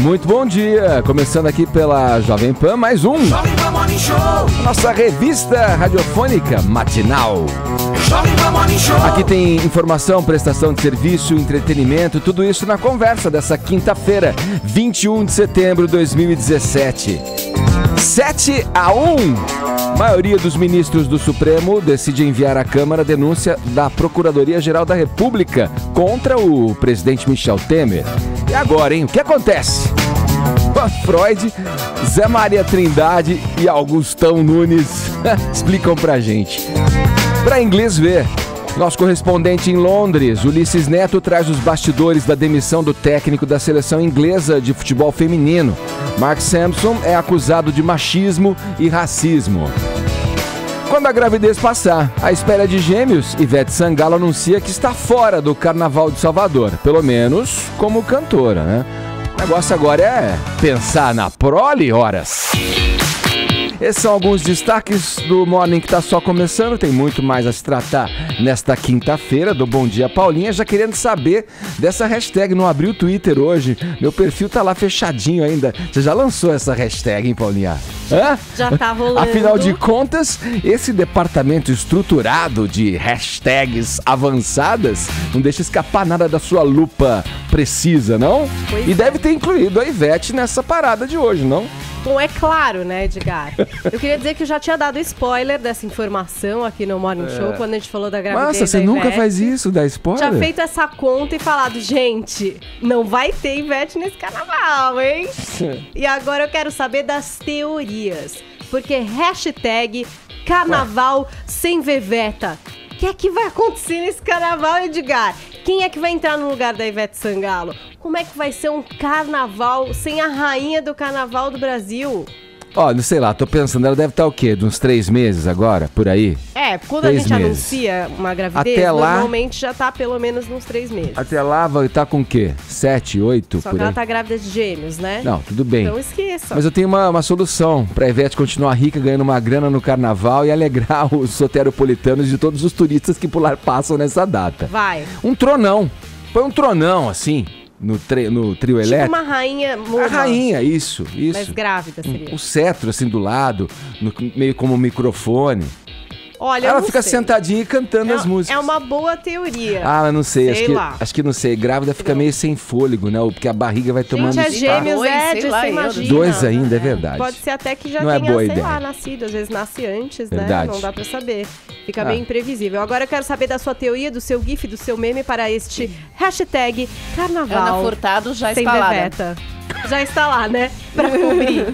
Muito bom dia, começando aqui pela Jovem Pan, mais um Jovem Pan Morning Show. Nossa revista radiofônica matinal. Jovem Pan Morning Show. Aqui tem informação, prestação de serviço, entretenimento, tudo isso na conversa dessa quinta-feira, 21 de setembro de 2017. 7-1. A maioria dos ministros do Supremo decide enviar à Câmara a denúncia da Procuradoria-Geral da República contra o presidente Michel Temer. E agora, hein? O que acontece? Freud, Zé Maria Trindade e Augustão Nunes explicam pra gente. Pra inglês ver, nosso correspondente em Londres, Ulisses Neto, traz os bastidores da demissão do técnico da seleção inglesa de futebol feminino. Mark Sampson é acusado de machismo e racismo. Quando a gravidez passar, à espera de gêmeos, Ivete Sangalo anuncia que está fora do Carnaval de Salvador, pelo menos como cantora, né? O negócio agora é pensar na prole, horas. Esses são alguns destaques do Morning que está só começando. Tem muito mais a se tratar nesta quinta-feira do Bom Dia Paulinha. Já querendo saber dessa hashtag. Não abri o Twitter hoje. Meu perfil tá lá fechadinho ainda. Você já lançou essa hashtag, hein, Paulinha? Hã? Já tá rolando. Afinal de contas, esse departamento estruturado de hashtags avançadas não deixa escapar nada da sua lupa precisa, não? Pois E é. deve ter incluído a Ivete nessa parada de hoje, não? Bom, é claro, né, Edgar? Eu queria dizer que eu já tinha dado spoiler dessa informação aqui no Morning Show, quando a gente falou da gravidez Nossa, você da nunca Ivete. faz isso, dá spoiler? Tinha feito essa conta e falado, gente, não vai ter Ivete nesse carnaval, hein? E agora eu quero saber das teorias. Porque hashtag carnaval sem Veveta. O que é que vai acontecer nesse carnaval, Edgar? Quem é que vai entrar no lugar da Ivete Sangalo? Como é que vai ser um carnaval sem a rainha do carnaval do Brasil? Ó, não sei lá, tô pensando, ela deve estar o quê? De uns 3 meses agora, por aí? É, quando 3 a gente meses. anuncia uma gravidez, Até lá- normalmente já tá pelo menos uns 3 meses. Até lá vai estar com o quê? 7, 8, Só por que aí? ela tá grávida de gêmeos, né? Não, tudo bem. Então esqueça. Mas eu tenho uma solução pra Ivete continuar rica, ganhando uma grana no carnaval e alegrar os soteropolitanos de todos os turistas que por lá passam nessa data. Vai. Um tronão. Põe um tronão, assim, no trio Tipo elétrico. uma rainha muda, A rainha, isso. mas grávida seria. Um cetro, assim, do lado, meio como um microfone. Olha, eu Ela não fica sei. sentadinha e cantando as músicas. É uma boa teoria. Ah, eu não sei. Sei lá. Acho que não sei. Grávida fica meio sem fôlego, né? Porque a barriga vai tomando Gente, é espaço. gêmeos, Sei lá, você eu- imagina. 2 ainda, é verdade. Pode ser até que já Não é tenha, boa sei ideia. lá, nascido. Às vezes nasce antes, Verdade. né? Não dá pra saber. Fica Ah. meio imprevisível. Agora eu quero saber da sua teoria, do seu gif, do seu meme para este hashtag carnaval Ana Furtado já sem instalada. Veveta. Já está lá, né? Pra cobrir.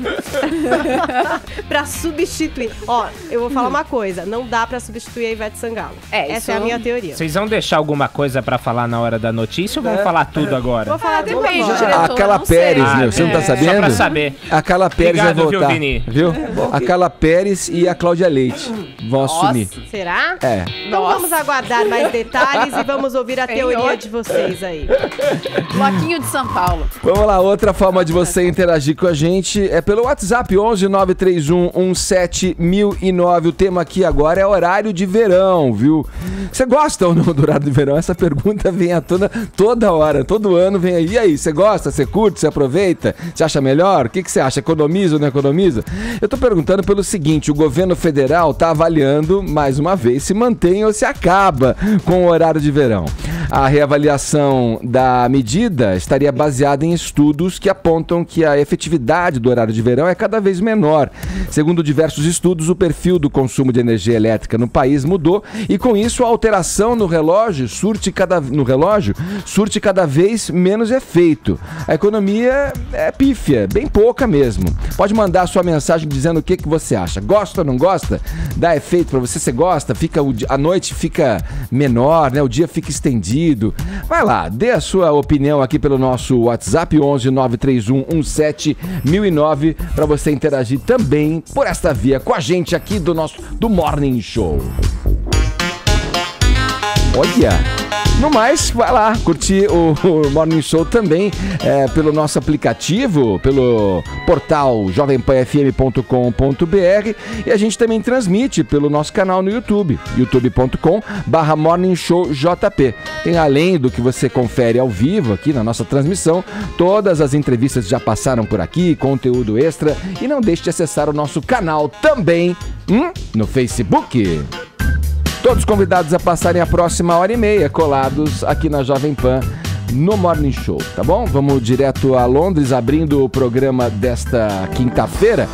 Pra substituir. Ó, eu vou falar uma coisa. Não dá pra substituir a Ivete Sangalo. É, Essa isso- é a minha teoria. Vocês vão deixar alguma coisa pra falar na hora da notícia ou vão falar tudo agora? Vou falar tudo depende, agora. diretor. A Carla não sei. Pérez, meu, você não tá é, sabendo? só pra saber. A Carla Pérez Obrigado, vai viu, voltar. Vini? Viu? A Carla Pérez e a Cláudia Leite vão assumir. Será? É. Então Nossa. vamos aguardar mais detalhes e vamos ouvir a teoria Senhor. de vocês aí. Bloquinho de São Paulo. Vamos lá, outra forma de você interagir com a gente é pelo WhatsApp 11 931 17 1009. O tema aqui agora é horário de verão, viu? Você gosta ou não do horário de verão? Essa pergunta vem à tona toda hora, todo ano vem aí. E aí, você gosta, você curte, você aproveita? Você acha melhor? O que você acha? Economiza ou não economiza? Eu tô perguntando pelo seguinte, o governo federal tá avaliando, mais uma vez, se mantém ou se acaba com o horário de verão. A reavaliação da medida estaria baseada em estudos que apontam que a efetividade do horário de verão é cada vez menor. Segundo diversos estudos, o perfil do consumo de energia elétrica no país mudou e, com isso, a alteração no relógio surte cada vez menos efeito. A economia é pífia, bem pouca mesmo. Pode mandar a sua mensagem dizendo o que você acha. Gosta ou não gosta? Dá efeito pra você? Você gosta? A noite fica menor, né? O dia fica estendido. Vai lá, dê a sua opinião aqui pelo nosso WhatsApp 11 931 17 1009 para você interagir também por esta via com a gente aqui do Morning Show. Olha, No mais, vai lá curtir o Morning Show também pelo nosso aplicativo, pelo portal jovempanfm.com.br, e a gente também transmite pelo nosso canal no YouTube, youtube.com/morningshowjp. Tem, além do que você confere ao vivo aqui na nossa transmissão, todas as entrevistas que já passaram por aqui, conteúdo extra, e não deixe de acessar o nosso canal também no Facebook. Todos convidados a passarem a próxima hora e meia colados aqui na Jovem Pan no Morning Show, tá bom? Vamos direto a Londres, abrindo o programa desta quinta-feira,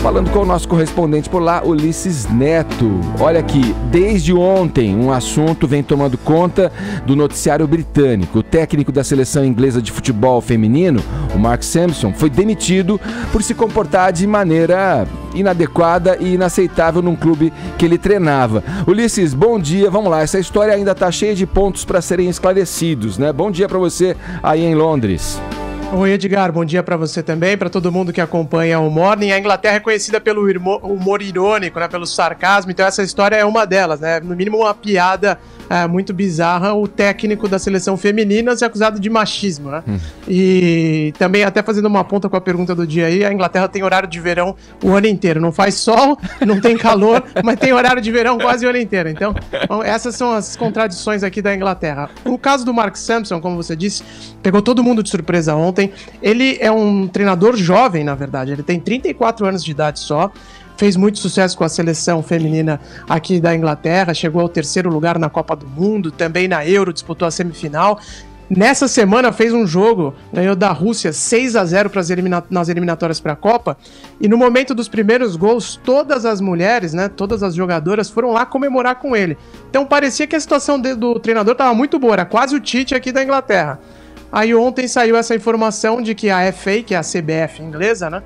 falando com o nosso correspondente por lá, Ulisses Neto. Olha aqui, desde ontem um assunto vem tomando conta do noticiário britânico. O técnico da seleção inglesa de futebol feminino, o Mark Sampson, foi demitido por se comportar de maneira inadequada e inaceitável num clube que ele treinava. Ulisses, bom dia. Vamos lá, essa história ainda está cheia de pontos para serem esclarecidos, né? Bom dia para você aí em Londres. Oi, Edgar, bom dia para você também, para todo mundo que acompanha o Morning. A Inglaterra é conhecida pelo humor irônico, né, pelo sarcasmo, então essa história é uma delas, né? No mínimo uma piada muito bizarra. O técnico da seleção feminina é acusado de machismo, né? E também, até fazendo uma ponta com a pergunta do dia aí, a Inglaterra tem horário de verão o ano inteiro. Não faz sol, não tem calor, mas tem horário de verão quase o ano inteiro. Então, essas são as contradições aqui da Inglaterra. O caso do Mark Sampson, como você disse, pegou todo mundo de surpresa ontem. Ele é um treinador jovem, na verdade. Ele tem 34 anos de idade só. Fez muito sucesso com a seleção feminina aqui da Inglaterra. Chegou ao 3º lugar na Copa do Mundo. Também na Euro, disputou a semifinal. Nessa semana fez um jogo, ganhou da Rússia 6-0 nas eliminatórias para a Copa. E no momento dos primeiros gols, todas as mulheres, né, todas as jogadoras foram lá comemorar com ele. Então parecia que a situação do treinador estava muito boa. Era quase o Tite aqui da Inglaterra. Aí ontem saiu essa informação de que a FA, que é a CBF inglesa, né,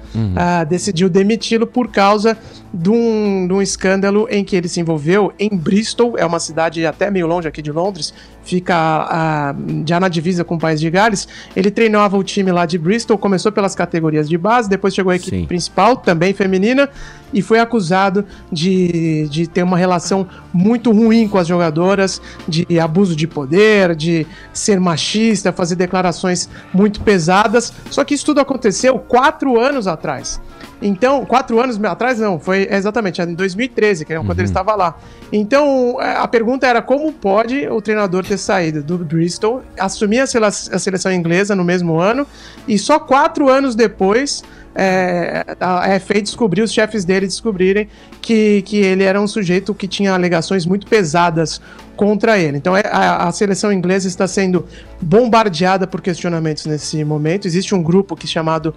decidiu demiti-lo por causa de um escândalo em que ele se envolveu em Bristol. É uma cidade até meio longe aqui de Londres, fica já na divisa com o País de Gales. Ele treinava o time lá de Bristol, começou pelas categorias de base, depois chegou à equipe principal, também feminina, e foi acusado de ter uma relação muito ruim com as jogadoras, de abuso de poder, de ser machista, fazer declarações muito pesadas. Só que isso tudo aconteceu 4 anos atrás. Então, 4 anos atrás não, foi exatamente em 2013, que é quando ele estava lá. Então, a pergunta era como pode o treinador ter saído do Bristol, assumir a seleção inglesa no mesmo ano, e só 4 anos depois a FA descobriu, os chefes dele descobrirem que ele era um sujeito que tinha alegações muito pesadas contra ele. Então a seleção inglesa está sendo bombardeada por questionamentos nesse momento. Existe um grupo que é chamado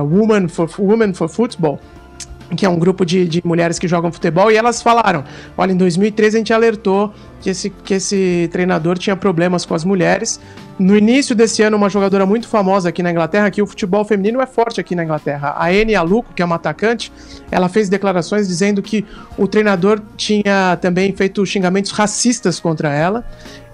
Women for Football, que é um grupo de mulheres que jogam futebol, e elas falaram, olha, em 2013 a gente alertou que esse treinador tinha problemas com as mulheres. No início desse ano, uma jogadora muito famosa aqui na Inglaterra, que o futebol feminino é forte aqui na Inglaterra, a Eni Aluko, que é uma atacante, ela fez declarações dizendo que o treinador tinha também feito xingamentos racistas contra ela.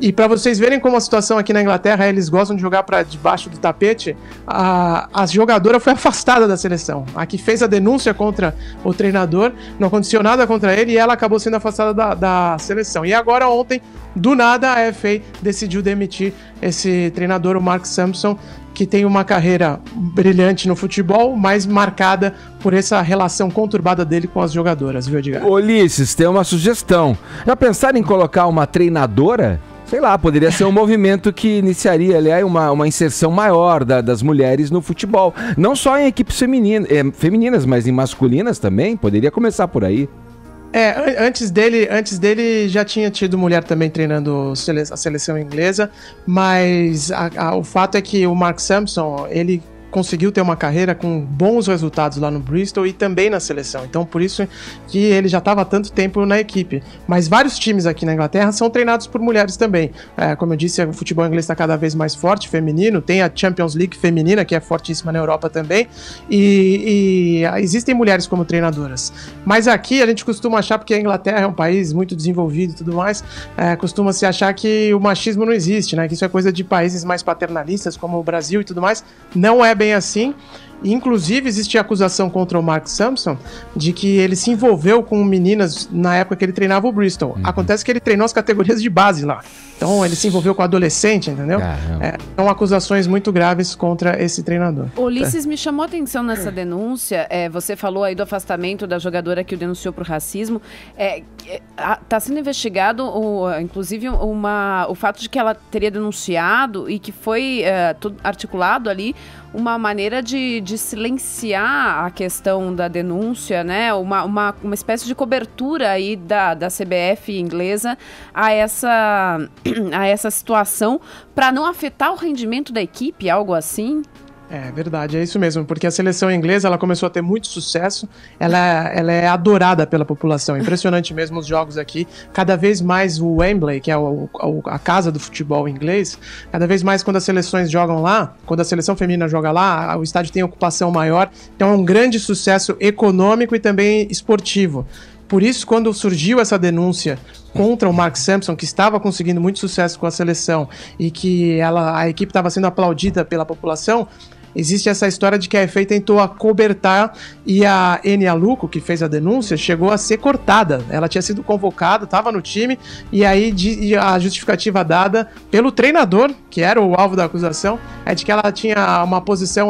E para vocês verem como a situação aqui na Inglaterra, eles gostam de jogar para debaixo do tapete, a jogadora foi afastada da seleção. A que fez a denúncia contra o treinador, não aconteceu nada contra ele, e ela acabou sendo afastada da seleção. E agora, ontem, do nada, a FA decidiu demitir esse treinador, o Mark Sampson, que tem uma carreira brilhante no futebol, mas marcada por essa relação conturbada dele com as jogadoras, viu, Edgar? Ulisses, tem uma sugestão. Já pensaram em colocar uma treinadora? Sei lá, poderia ser um movimento que iniciaria, aliás, uma inserção maior das mulheres no futebol. Não só em equipes femininas, mas em masculinas também. Poderia começar por aí. Antes dele já tinha tido mulher também treinando a seleção inglesa, mas o fato é que o Mark Sampson, ele conseguiu ter uma carreira com bons resultados lá no Bristol e também na seleção. Então, por isso que ele já estava há tanto tempo na equipe. Mas vários times aqui na Inglaterra são treinados por mulheres também. Como eu disse, o futebol inglês está cada vez mais forte, feminino. Tem a Champions League feminina, que é fortíssima na Europa também. E existem mulheres como treinadoras. Mas aqui a gente costuma achar, porque a Inglaterra é um país muito desenvolvido e tudo mais, costuma-se achar que o machismo não existe, né? Que isso é coisa de países mais paternalistas, como o Brasil e tudo mais. Não é bem assim. E, inclusive, existe a acusação contra o Mark Sampson de que ele se envolveu com meninas na época que ele treinava o Bristol. Acontece que ele treinou as categorias de base lá. Então, ele se envolveu com adolescente, entendeu? São acusações muito graves contra esse treinador. Ulisses, me chamou a atenção nessa denúncia. Você falou aí do afastamento da jogadora que o denunciou por racismo. Está sendo investigado, inclusive, o fato de que ela teria denunciado e que foi tudo articulado ali uma maneira de silenciar a questão da denúncia, né? Uma espécie de cobertura aí da CBF inglesa a essa situação para não afetar o rendimento da equipe, algo assim? É verdade, é isso mesmo, porque a seleção inglesa ela começou a ter muito sucesso, ela é adorada pela população, impressionante mesmo os jogos aqui, cada vez mais o Wembley, que é a casa do futebol inglês, cada vez mais quando as seleções jogam lá, quando a seleção feminina joga lá, o estádio tem ocupação maior, então é um grande sucesso econômico e também esportivo. Por isso, quando surgiu essa denúncia contra o Mark Sampson, que estava conseguindo muito sucesso com a seleção e que a equipe estava sendo aplaudida pela população, existe essa história de que a FA tentou acobertar e a Eni Aluko, que fez a denúncia, chegou a ser cortada. Ela tinha sido convocada, estava no time, e aí a justificativa dada pelo treinador, que era o alvo da acusação, é de que ela tinha uma posição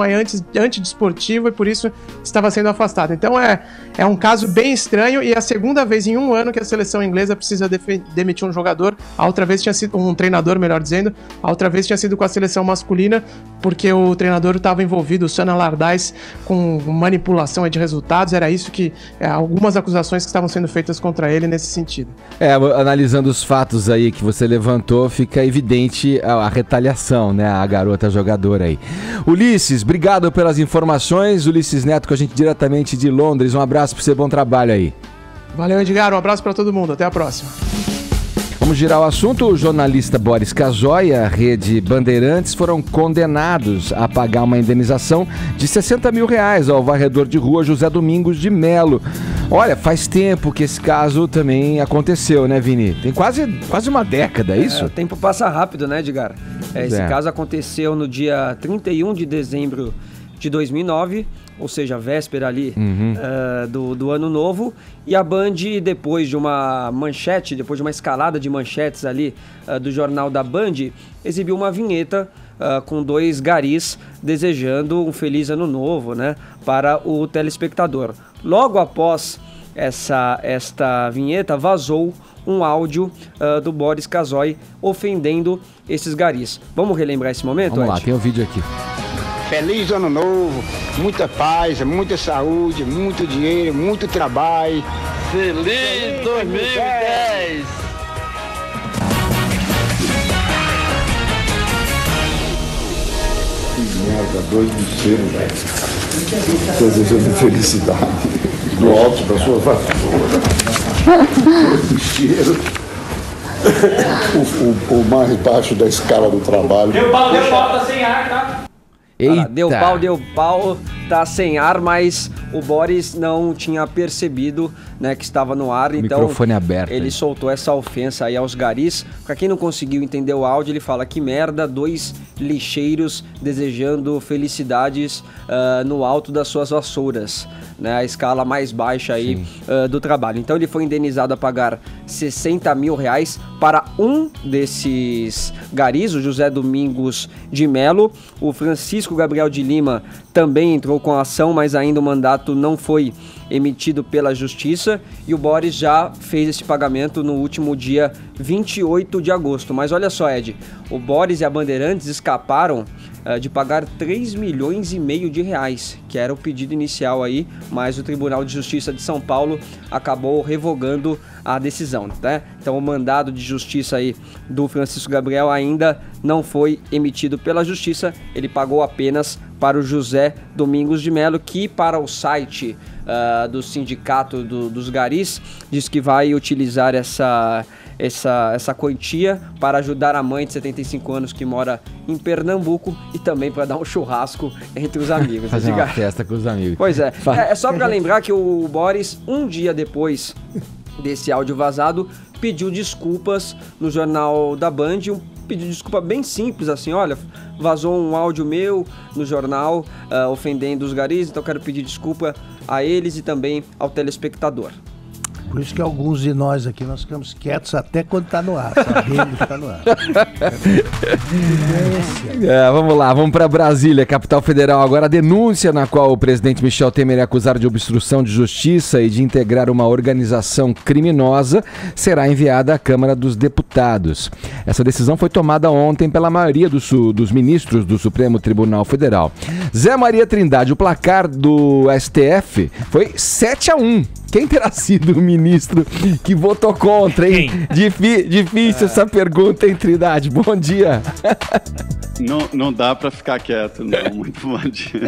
antidesportiva e por isso estava sendo afastada. Então é um caso bem estranho e é a segunda vez em um ano que a seleção inglesa precisa demitir um jogador. A outra vez tinha sido um treinador, melhor dizendo, a outra vez tinha sido com a seleção masculina, porque o treinador estava envolvido, o Sana Allardyce, com manipulação de resultados. Era isso que algumas acusações que estavam sendo feitas contra ele nesse sentido. Analisando os fatos aí que você levantou, fica evidente a retaliação, né? A garota jogadora aí. Ulisses, obrigado pelas informações. Ulisses Neto com a gente diretamente de Londres. Um abraço para você, bom trabalho aí. Valeu, Edgar. Um abraço para todo mundo. Até a próxima. Vamos girar o assunto. O jornalista Boris Casoy e a Rede Bandeirantes foram condenados a pagar uma indenização de R$60 mil ao varredor de rua José Domingos de Melo. Olha, faz tempo que esse caso também aconteceu, né, Vini? Tem quase uma década, é isso? O tempo passa rápido, né, Edgar? Esse caso aconteceu no dia 31 de dezembro de 2009, ou seja, véspera ali do ano novo, e a Band, depois de uma manchete, depois de uma escalada de manchetes ali do jornal da Band, exibiu uma vinheta com dois garis desejando um feliz ano novo, né, para o telespectador. Logo após esta vinheta, vazou um áudio do Boris Casoy ofendendo esses garis. Vamos relembrar esse momento, Vamos lá, Ed? tem o vídeo aqui. Feliz ano novo, muita paz, muita saúde, muito dinheiro, muito trabalho. Feliz 2010! Que merda, 2 de cero, velho. Desejando felicidade. No alto da sua vassoura. 2 de cero. O mais baixo da escala do trabalho. Deu pau, tá sem ar, tá? Eita. Deu pau, tá sem ar, mas o Boris não tinha percebido, né, que estava no ar, então microfone aberto, ele soltou essa ofensa aí aos garis. Pra quem não conseguiu entender o áudio, ele fala: que merda, 2 lixeiros desejando felicidades no alto das suas vassouras, né, a escala mais baixa aí do trabalho. Então ele foi indenizado a pagar R$60 mil para um desses garis, o José Domingos de Melo. O Francisco Gabriel de Lima também entrou com a ação, mas ainda o mandato não foi emitido pela Justiça, e o Boris já fez esse pagamento no último dia 28 de agosto. Mas olha só, Ed, o Boris e a Bandeirantes escaparam de pagar R$3,5 milhões, que era o pedido inicial aí, mas o Tribunal de Justiça de São Paulo acabou revogando a decisão, né? Então o mandado de justiça aí do Francisco Gabriel ainda não foi emitido pela Justiça, ele pagou apenas para o José Domingos de Melo, que para o site do sindicato dos garis diz que vai utilizar essa quantia para ajudar a mãe de 75 anos que mora em Pernambuco e também para dar um churrasco entre os amigos. Fazer uma festa com os amigos. Pois é. É só para lembrar que o Boris, um dia depois desse áudio vazado, pediu desculpas no jornal da Band, pedir desculpa bem simples, assim, olha, vazou um áudio meu no jornal ofendendo os garis, então eu quero pedir desculpa a eles e também ao telespectador. Por isso que alguns de nós aqui, nós ficamos quietos até quando está no ar, sabendo que está no ar. Vamos lá, vamos para Brasília, capital federal. Agora a denúncia na qual o presidente Michel Temer é acusado de obstrução de justiça e de integrar uma organização criminosa será enviada à Câmara dos Deputados. Essa decisão foi tomada ontem pela maioria dos ministros do Supremo Tribunal Federal. Zé Maria Trindade, o placar do STF foi 7-1. Quem terá sido o ministro que votou contra, hein? Difícil essa pergunta, hein, Trindade? Bom dia. Não dá para ficar quieto, não. Muito bom dia.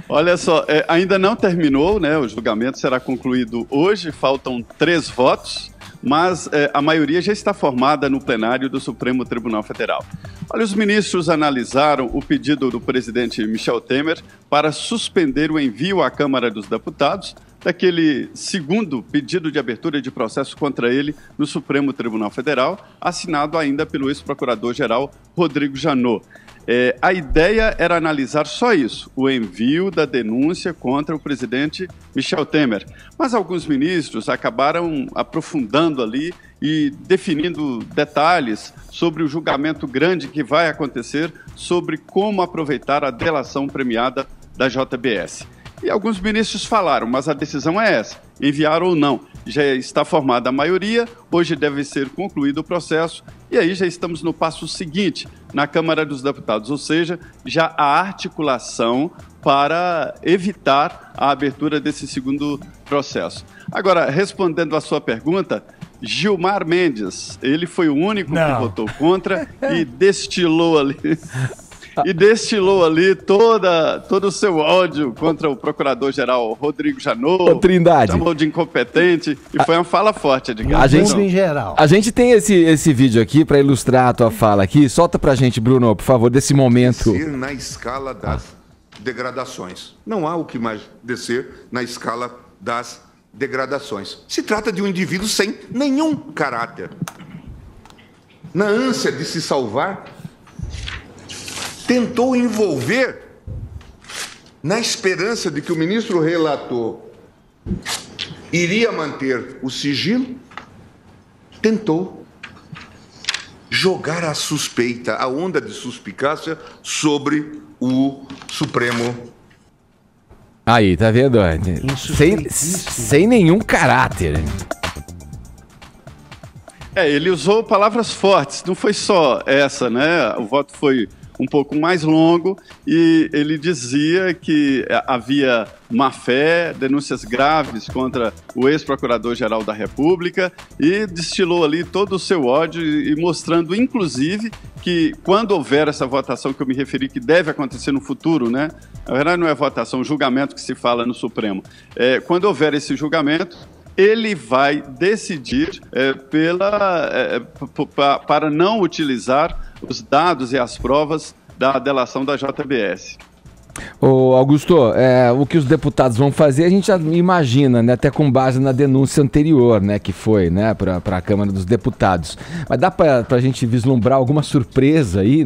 Olha só, ainda não terminou, né? O julgamento será concluído hoje, faltam 3 votos, mas a maioria já está formada no plenário do Supremo Tribunal Federal. Olha, os ministros analisaram o pedido do presidente Michel Temer para suspender o envio à Câmara dos Deputados daquele segundo pedido de abertura de processo contra ele no Supremo Tribunal Federal, assinado ainda pelo ex-procurador-geral Rodrigo Janot. A ideia era analisar só isso, o envio da denúncia contra o presidente Michel Temer. Mas alguns ministros acabaram aprofundando ali e definindo detalhes sobre o julgamento grande que vai acontecer sobre como aproveitar a delação premiada da JBS. E alguns ministros falaram, mas a decisão é essa, enviar ou não. Já está formada a maioria, hoje deve ser concluído o processo, e aí já estamos no passo seguinte, na Câmara dos Deputados, ou seja, já há articulação para evitar a abertura desse segundo processo. Agora, respondendo à sua pergunta, Gilmar Mendes, ele foi o único que votou contra e destilou ali... todo o seu ódio contra o procurador-geral Rodrigo Janot. Trindade. Chamou de incompetente e foi uma fala forte, Edgar. A gente tem esse vídeo aqui para ilustrar a tua fala aqui. Solta pra gente, Bruno, por favor, desse momento. Descer na escala das degradações. Não há o que mais descer na escala das degradações. Se trata de um indivíduo sem nenhum caráter. Na ânsia de se salvar, tentou envolver, na esperança de que o ministro relator iria manter o sigilo, tentou jogar a suspeita, a onda de suspicácia sobre o Supremo. Aí, tá vendo? Sem nenhum caráter. Ele usou palavras fortes, não foi só essa, né? O voto foi um pouco mais longo e ele dizia que havia má-fé, denúncias graves contra o ex-procurador-geral da República e destilou ali todo o seu ódio e mostrando, inclusive, que quando houver essa votação que eu me referi, que deve acontecer no futuro, né? Na verdade não é votação, julgamento que se fala no Supremo. Quando houver esse julgamento, ele vai decidir para não utilizar os dados e as provas da delação da JBS. Ô Augusto, o que os deputados vão fazer, a gente já imagina, né, até com base na denúncia anterior, né, que foi, né, para a Câmara dos Deputados. Mas dá para a gente vislumbrar alguma surpresa aí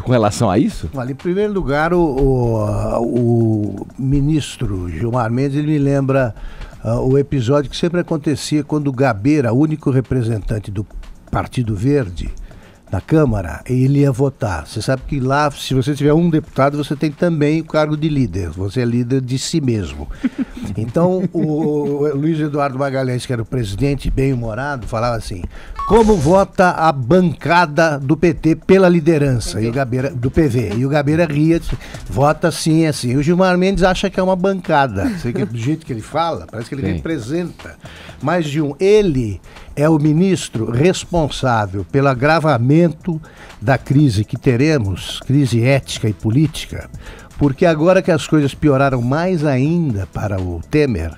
com relação a isso? Olha, em primeiro lugar, o ministro Gilmar Mendes, ele me lembra o episódio que sempre acontecia quando o Gabeira, único representante do Partido Verde na Câmara, ele ia votar. Você sabe que lá, se você tiver um deputado, você tem também o cargo de líder. Você é líder de si mesmo. Então, o Luiz Eduardo Magalhães, que era o presidente, bem-humorado, falava assim: como vota a bancada do PT pela liderança? E o Gabeira, do PV. E o Gabeira ria, vota assim, assim. E o Gilmar Mendes acha que é uma bancada. Do jeito que ele fala, parece que ele representa mais de um. Ele é o ministro responsável pelo agravamento da crise que teremos, crise ética e política, porque agora que as coisas pioraram mais ainda para o Temer,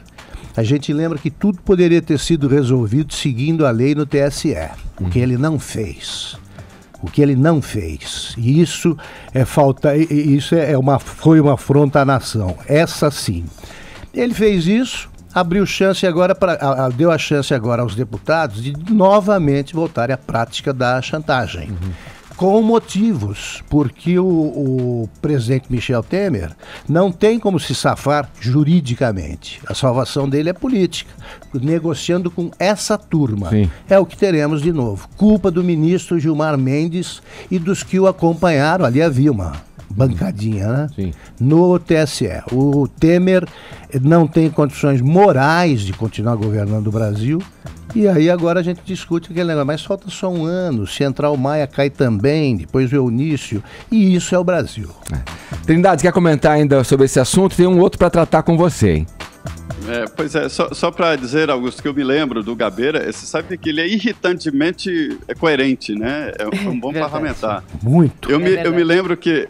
a gente lembra que tudo poderia ter sido resolvido seguindo a lei no TSE, o que ele não fez. O que ele não fez. E isso foi uma afronta à nação. Essa sim. Ele fez isso, abriu chance agora deu a chance agora aos deputados de novamente voltarem à prática da chantagem. Com motivos, porque o presidente Michel Temer não tem como se safar juridicamente. A salvação dele é política, negociando com essa turma. Sim. É o que teremos de novo. Culpa do ministro Gilmar Mendes e dos que o acompanharam. Ali havia uma bancadinha, né? Sim. No TSE. O Temer não tem condições morais de continuar governando o Brasil. E aí agora a gente discute aquele negócio, mas falta só um ano, se entrar o Maia cai também, depois o Eunício, e isso é o Brasil. Trindade, quer comentar ainda sobre esse assunto? Tem um outro para tratar com você, hein? Pois é, só para dizer, Augusto, que eu me lembro do Gabeira, você sabe que ele é irritantemente coerente, né? É um bom parlamentar. Muito. Eu me lembro que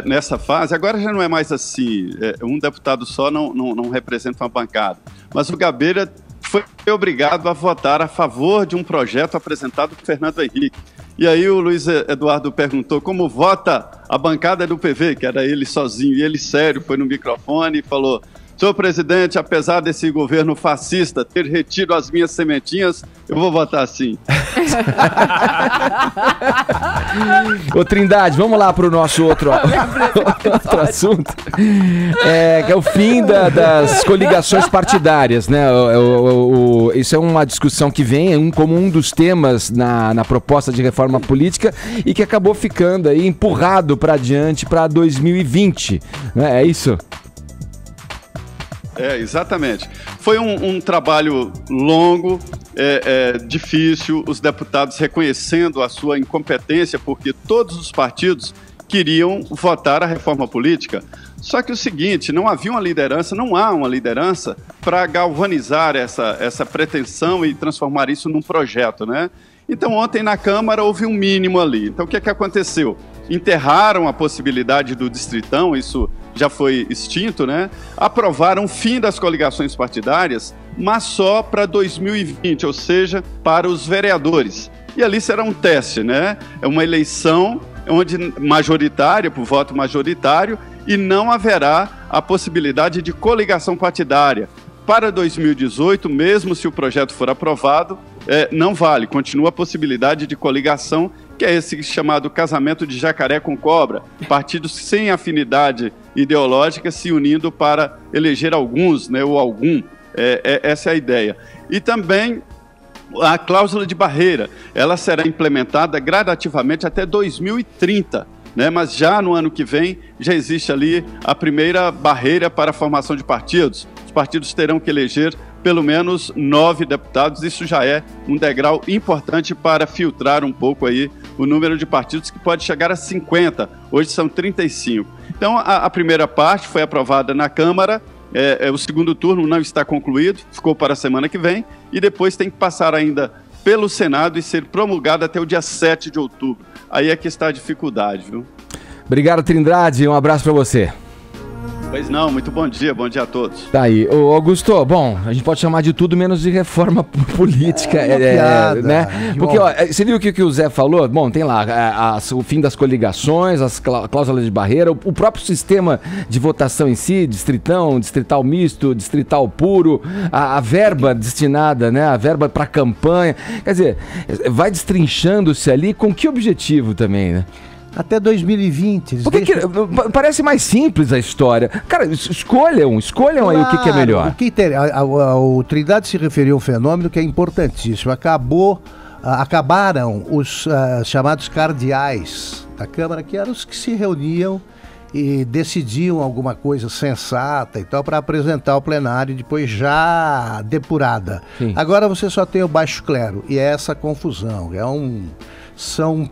nessa fase, agora já não é mais assim, um deputado só não representa uma bancada, mas o Gabeira foi obrigado a votar a favor de um projeto apresentado por Fernando Henrique. E aí o Luiz Eduardo perguntou como vota a bancada do PV, que era ele sozinho, e ele sério foi no microfone e falou: senhor presidente, apesar desse governo fascista ter retido as minhas sementinhas, eu vou votar sim. Ô Trindade, vamos lá para o nosso outro assunto, que é o fim das coligações partidárias, né? Isso é uma discussão que vem como um dos temas na proposta de reforma política e que acabou ficando aí empurrado para adiante para 2020, né? É isso? Exatamente. Foi um trabalho longo, difícil, os deputados reconhecendo a sua incompetência, porque todos os partidos queriam votar a reforma política. Só que o seguinte, não há uma liderança para galvanizar essa pretensão e transformar isso num projeto, né? Então ontem na Câmara houve um mínimo ali. Então o que aconteceu? Enterraram a possibilidade do distritão, isso já foi extinto, né? Aprovaram o fim das coligações partidárias, mas só para 2020, ou seja, para os vereadores. E ali será um teste, né? É uma eleição onde majoritária, por voto majoritário, e não haverá a possibilidade de coligação partidária. Para 2018, mesmo se o projeto for aprovado, não vale, continua a possibilidade de coligação, que é esse chamado casamento de jacaré com cobra, partidos sem afinidade ideológica se unindo para eleger alguns, né, ou algum, essa é a ideia. E também a cláusula de barreira, ela será implementada gradativamente até 2030, né, mas já no ano que vem já existe ali a primeira barreira para a formação de partidos. Os partidos terão que eleger pelo menos 9 deputados, isso já é um degrau importante para filtrar um pouco aí o número de partidos, que pode chegar a 50, hoje são 35. Então a primeira parte foi aprovada na Câmara, o segundo turno não está concluído, ficou para a semana que vem, e depois tem que passar ainda pelo Senado e ser promulgado até o dia 7 de outubro. Aí é que está a dificuldade, viu? Obrigado, Trindade, um abraço para você. Pois não, muito bom dia a todos. Tá aí. Ô, Augusto, bom, a gente pode chamar de tudo menos de reforma política, piada, né? Porque, ó, você viu o que o Zé falou? Bom, tem lá o fim das coligações, as cláusulas de barreira, o próprio sistema de votação em si, distritão, distrital misto, distrital puro, a verba destinada, né? A verba para campanha. Quer dizer, vai destrinchando-se ali com que objetivo também, né? Até 2020. Parece mais simples a história. Cara, escolham claro, aí o que é melhor. O Trindade se referiu a um fenômeno que é importantíssimo. Acabaram os chamados cardeais da Câmara, que eram os que se reuniam e decidiam alguma coisa sensata e tal para apresentar ao plenário depois já depurada. Sim. Agora você só tem o baixo clero e é essa confusão. São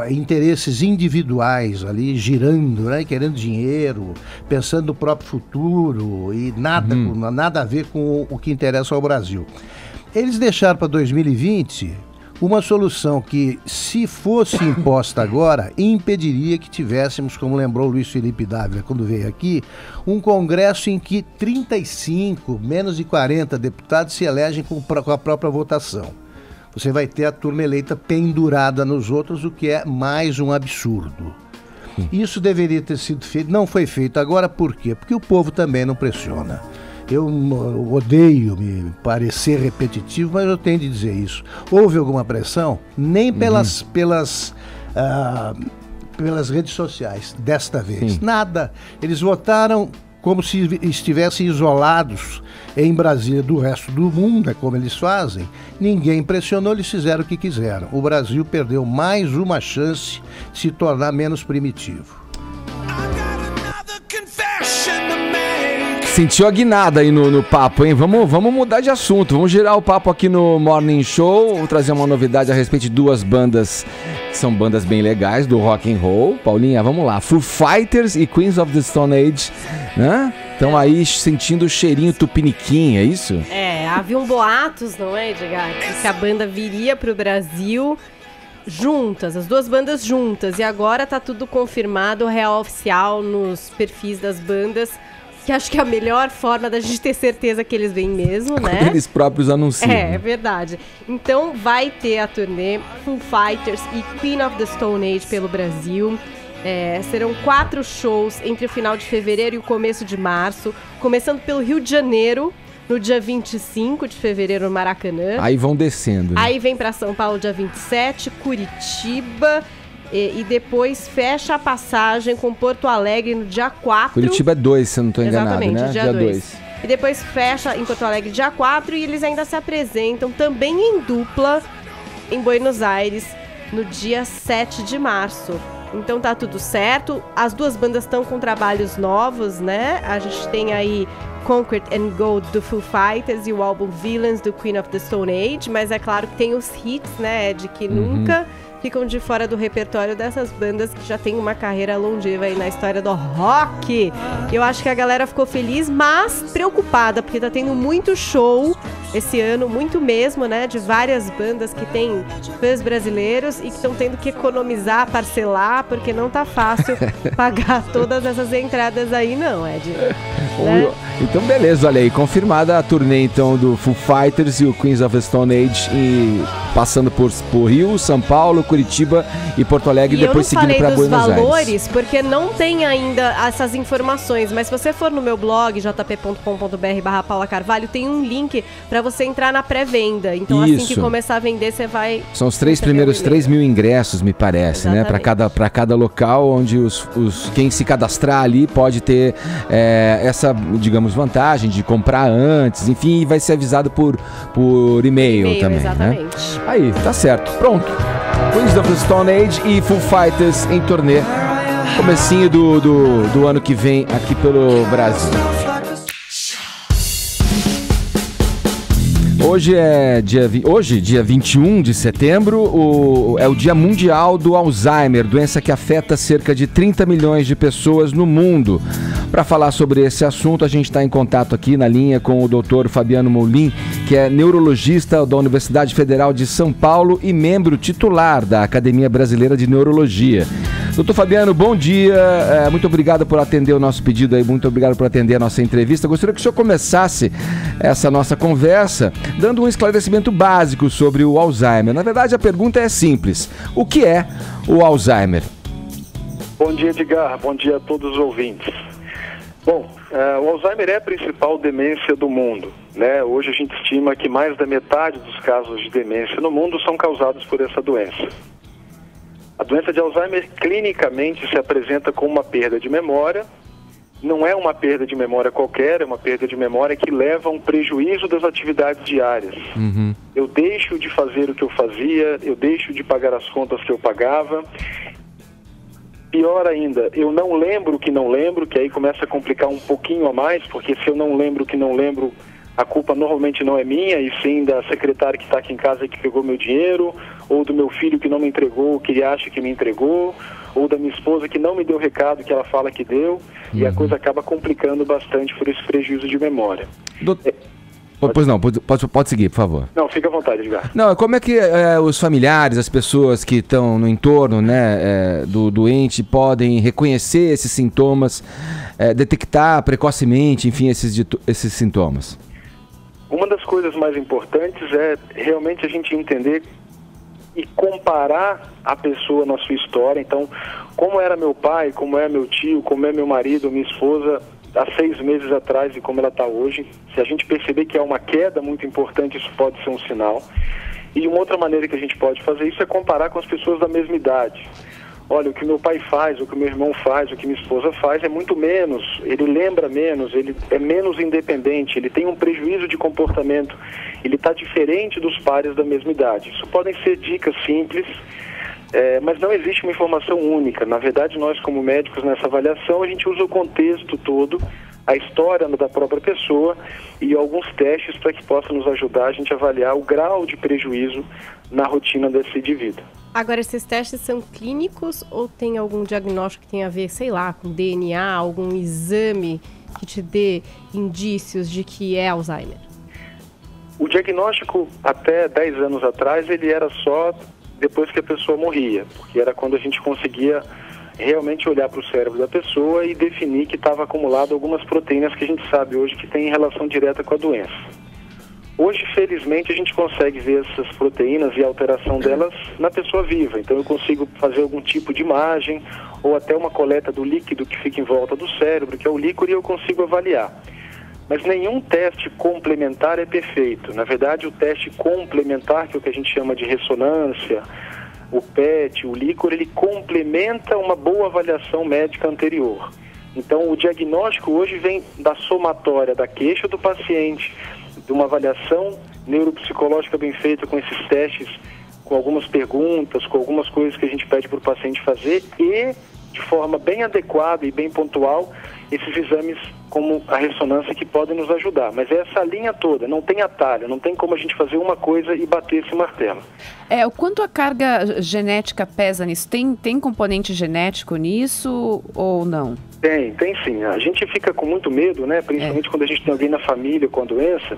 interesses individuais ali girando, né, querendo dinheiro, pensando no próprio futuro e nada a ver com o que interessa ao Brasil. Eles deixaram para 2020 uma solução que, se fosse imposta agora, impediria que tivéssemos, como lembrou Luiz Felipe Dávila quando veio aqui, um congresso em que 35, menos de 40 deputados se elegem com a própria votação. Você vai ter a turma eleita pendurada nos outros, o que é mais um absurdo. Isso deveria ter sido feito, não foi feito agora, por quê? Porque o povo também não pressiona. Eu odeio me parecer repetitivo, mas eu tenho de dizer isso. Houve alguma pressão? Nem pelas redes sociais, desta vez. Sim. Nada. Eles votaram como se estivessem isolados em Brasília do resto do mundo, é como eles fazem. Ninguém pressionou, eles fizeram o que quiseram. O Brasil perdeu mais uma chance de se tornar menos primitivo. Sentiu a guinada aí no papo, hein? Vamos mudar de assunto, vamos girar o papo aqui no Morning Show. Vou trazer uma novidade a respeito de duas bandas que são bandas bem legais do rock and roll. Paulinha, vamos lá. Foo Fighters e Queens of the Stone Age, né? Estão aí sentindo o cheirinho tupiniquim, é isso? Havia um boatos, não é, Edgar? Que a banda viria pro Brasil juntas, as duas bandas juntas. E agora tá tudo confirmado, real oficial nos perfis das bandas. Que acho que é a melhor forma da gente ter certeza que eles vêm mesmo, né? Eles próprios anunciam. É verdade. Então vai ter a turnê Foo Fighters e Queen of the Stone Age pelo Brasil. Serão 4 shows entre o final de fevereiro e o começo de março. Começando pelo Rio de Janeiro, no dia 25 de fevereiro, no Maracanã. Aí vão descendo. Né? Aí vem para São Paulo dia 27, Curitiba... E depois fecha a passagem com Porto Alegre no dia 4. Curitiba é 2, se eu não estou enganado, exatamente, né? Dia 2. E depois fecha em Porto Alegre dia 4 e eles ainda se apresentam também em dupla em Buenos Aires no dia 7 de março. Então tá tudo certo. As duas bandas estão com trabalhos novos, né? A gente tem aí Concrete and Gold do Foo Fighters e o álbum Villains do Queen of the Stone Age, mas é claro que tem os hits, né, Ed, que nunca ficam de fora do repertório dessas bandas que já tem uma carreira longeva aí na história do rock. Eu acho que a galera ficou feliz, mas preocupada, porque tá tendo muito show esse ano, muito mesmo, né, de várias bandas que tem fãs brasileiros e que estão tendo que economizar, parcelar, porque não tá fácil pagar todas essas entradas aí não, Ed. Né? Então beleza, olha aí, confirmada a turnê então do Foo Fighters e o Queens of the Stone Age, e passando por Rio, São Paulo, Curitiba e Porto Alegre, e depois seguindo para Buenos Aires. Eu não falei dos valores porque não tem ainda essas informações, mas se você for no meu blog jp.com.br/Paula Carvalho, tem um link para você entrar na pré-venda. Então assim que começar a vender, você vai... São os primeiros 3 mil ingressos, me parece, exatamente, né? Para cada local, onde quem se cadastrar ali pode ter essa, digamos, vantagem de comprar antes, enfim, e vai ser avisado por e-mail também, exatamente, né? Aí, tá certo, pronto. Queens of the Stone Age e Foo Fighters em turnê, comecinho do ano que vem aqui pelo Brasil. Hoje, dia 21 de setembro, é o Dia Mundial do Alzheimer, doença que afeta cerca de 30 milhões de pessoas no mundo. Para falar sobre esse assunto, a gente está em contato aqui na linha com o Dr. Fabiano Molin, que é neurologista da Universidade Federal de São Paulo e membro titular da Academia Brasileira de Neurologia. Doutor Fabiano, bom dia, muito obrigado por atender o nosso pedido aí, muito obrigado por atender a nossa entrevista. Gostaria que o senhor começasse essa nossa conversa dando um esclarecimento básico sobre o Alzheimer. Na verdade, a pergunta é simples: o que é o Alzheimer? Bom dia, Edgar, bom dia a todos os ouvintes. Bom, o Alzheimer é a principal demência do mundo, né? Hoje a gente estima que mais da metade dos casos de demência no mundo são causados por essa doença. A doença de Alzheimer clinicamente se apresenta como uma perda de memória. Não é uma perda de memória qualquer, é uma perda de memória que leva a um prejuízo das atividades diárias. Eu deixo de fazer o que eu fazia, eu deixo de pagar as contas que eu pagava. Pior ainda, eu não lembro o que não lembro, que aí começa a complicar um pouquinho a mais, porque se eu não lembro o que não lembro, a culpa normalmente não é minha, e sim da secretária que está aqui em casa que pegou meu dinheiro, ou do meu filho que não me entregou o que ele acha que me entregou, ou da minha esposa que não me deu o recado que ela fala que deu, e a coisa acaba complicando bastante por esse prejuízo de memória. Pois não, pode seguir, por favor. Não, fica à vontade, Edgar. Não, como é que os familiares, as pessoas que estão no entorno, né, do doente podem reconhecer esses sintomas, detectar precocemente, enfim, esses sintomas? Uma das coisas mais importantes é realmente a gente entender e comparar a pessoa na sua história. Então, como era meu pai, como é meu tio, como é meu marido, minha esposa, há 6 meses atrás e como ela está hoje. Se a gente perceber que há uma queda muito importante, isso pode ser um sinal. E uma outra maneira que a gente pode fazer isso é comparar com as pessoas da mesma idade. Olha, o que meu pai faz, o que meu irmão faz, o que minha esposa faz é muito menos, ele lembra menos, ele é menos independente, ele tem um prejuízo de comportamento, ele está diferente dos pares da mesma idade. Isso podem ser dicas simples, mas não existe uma informação única. Na verdade, nós como médicos nessa avaliação, a gente usa o contexto todo, a história da própria pessoa e alguns testes para que possa nos ajudar a gente a avaliar o grau de prejuízo na rotina desse indivíduo. Agora, esses testes são clínicos ou tem algum diagnóstico que tem a ver, sei lá, com DNA, algum exame que te dê indícios de que é Alzheimer? O diagnóstico, até 10 anos atrás, ele era só depois que a pessoa morria, porque era quando a gente conseguia realmente olhar para o cérebro da pessoa e definir que estava acumulado algumas proteínas que a gente sabe hoje que tem relação direta com a doença. Hoje, felizmente, a gente consegue ver essas proteínas e a alteração delas na pessoa viva. Então, eu consigo fazer algum tipo de imagem ou até uma coleta do líquido que fica em volta do cérebro, que é o líquor, e eu consigo avaliar. Mas nenhum teste complementar é perfeito. Na verdade, o teste complementar, que é o que a gente chama de ressonância, o PET, o líquor, ele complementa uma boa avaliação médica anterior. Então, o diagnóstico hoje vem da somatória da queixa do paciente, de uma avaliação neuropsicológica bem feita com esses testes, com algumas perguntas, com algumas coisas que a gente pede para o paciente fazer e, de forma bem adequada e bem pontual, esses exames como a ressonância que podem nos ajudar. Mas é essa linha toda, não tem atalho, não tem como a gente fazer uma coisa e bater esse martelo. O quanto a carga genética pesa nisso? Tem componente genético nisso ou não? Tem sim. A gente fica com muito medo, né? Principalmente quando a gente tem alguém na família com a doença,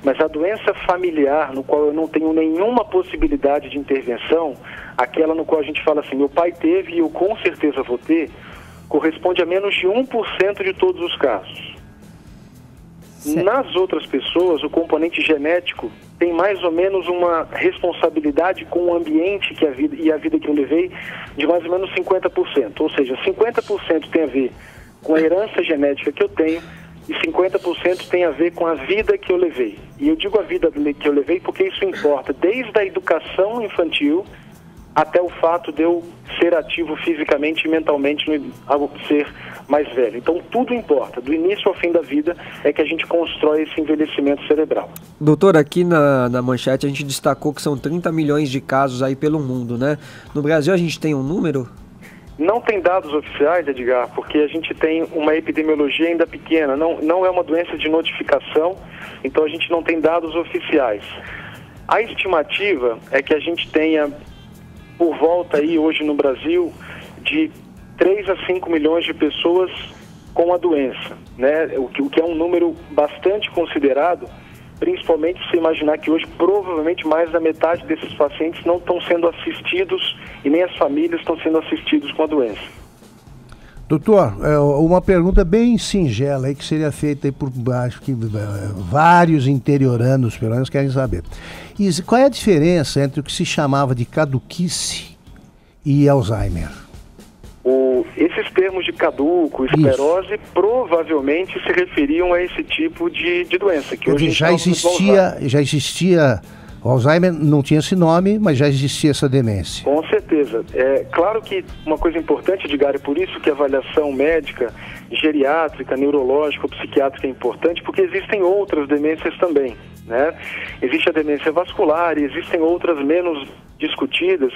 mas a doença familiar, no qual eu não tenho nenhuma possibilidade de intervenção, aquela no qual a gente fala assim, meu pai teve e eu com certeza vou ter, corresponde a menos de 1% de todos os casos. Nas outras pessoas, o componente genético tem mais ou menos uma responsabilidade com o ambiente que a vida que eu levei de mais ou menos 50%. Ou seja, 50% tem a ver com a herança genética que eu tenho e 50% tem a ver com a vida que eu levei. E eu digo a vida que eu levei porque isso importa desde a educação infantil até o fato de eu ser ativo fisicamente e mentalmente ao ser mais velho. Então tudo importa, do início ao fim da vida é que a gente constrói esse envelhecimento cerebral. Doutor, aqui na manchete a gente destacou que são 30 milhões de casos aí pelo mundo, né? No Brasil a gente tem um número? Não tem dados oficiais, Edgar, porque a gente tem uma epidemiologia ainda pequena, não é uma doença de notificação, então a gente não tem dados oficiais. A estimativa é que a gente tenha por volta aí hoje no Brasil de 3 a 5 milhões de pessoas com a doença, né? O que é um número bastante considerado, principalmente se imaginar que hoje provavelmente mais da metade desses pacientes não estão sendo assistidos e nem as famílias estão sendo assistidos com a doença. Doutor, uma pergunta bem singela aí que seria feita aí por, acho que vários interioranos, pelo menos, querem saber. Qual é a diferença entre o que se chamava de caduquice e Alzheimer? Esses termos de caduco, esclerose, provavelmente se referiam a esse tipo de doença. Que hoje já existia, o Alzheimer não tinha esse nome, mas já existia essa demência. Com certeza. É claro que uma coisa importante, Edgar, é por isso que a avaliação médica, geriátrica, neurológica ou psiquiátrica é importante, porque existem outras demências também, né? Existe a demência vascular e existem outras menos discutidas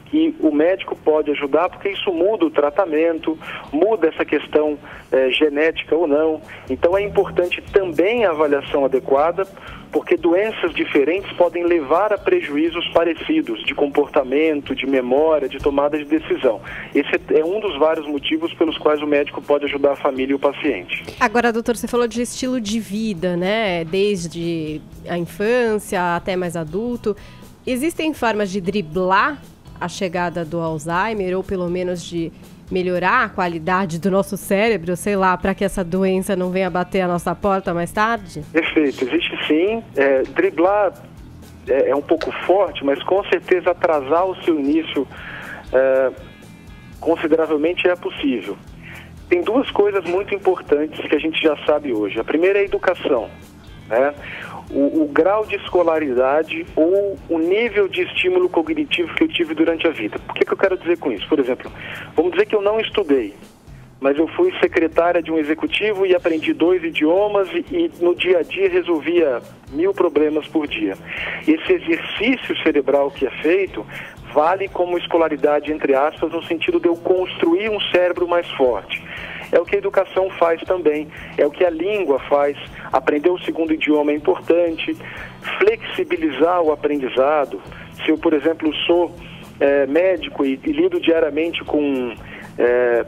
que o médico pode ajudar, porque isso muda o tratamento, muda essa questão genética ou não. Então é importante também a avaliação adequada, porque doenças diferentes podem levar a prejuízos parecidos de comportamento, de memória, de tomada de decisão. Esse é um dos vários motivos pelos quais o médico pode ajudar a família e o paciente. Agora, doutor, você falou de estilo de vida, né? Desde a infância até mais adulto. Existem formas de driblar a chegada do Alzheimer ou pelo menos de melhorar a qualidade do nosso cérebro, sei lá, para que essa doença não venha bater a nossa porta mais tarde? Perfeito, existe sim. Driblar é um pouco forte, mas com certeza atrasar o seu início consideravelmente é possível. Tem duas coisas muito importantes que a gente já sabe hoje. A primeira é a educação, né? O grau de escolaridade ou o nível de estímulo cognitivo que eu tive durante a vida. Por que eu quero dizer com isso? Por exemplo, vamos dizer que eu não estudei, mas eu fui secretária de um executivo e aprendi 2 idiomas e no dia a dia resolvia 1000 problemas por dia. Esse exercício cerebral que é feito vale como escolaridade, entre aspas, no sentido de eu construir um cérebro mais forte. É o que a educação faz também, é o que a língua faz. Aprender o segundo idioma é importante, flexibilizar o aprendizado. Se eu, por exemplo, sou médico e lido diariamente com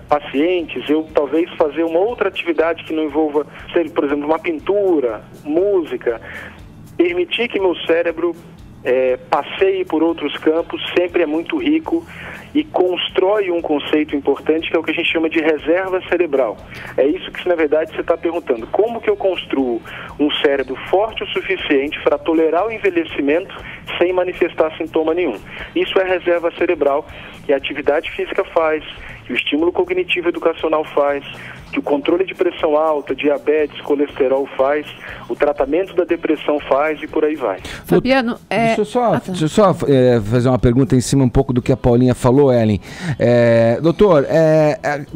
pacientes, eu talvez fazer uma outra atividade que não envolva, por exemplo, uma pintura, música, permitir que meu cérebro passeie por outros campos, sempre é muito rico e constrói um conceito importante que é o que a gente chama de reserva cerebral. É isso que, na verdade, você está perguntando. Como que eu construo um cérebro forte o suficiente para tolerar o envelhecimento sem manifestar sintoma nenhum? Isso é reserva cerebral que a atividade física faz, que o estímulo cognitivo educacional faz, que o controle de pressão alta, diabetes, colesterol faz, o tratamento da depressão faz e por aí vai. Fabiano, Deixa eu só fazer uma pergunta em cima um pouco do que a Paulinha falou, Ellen. Doutor,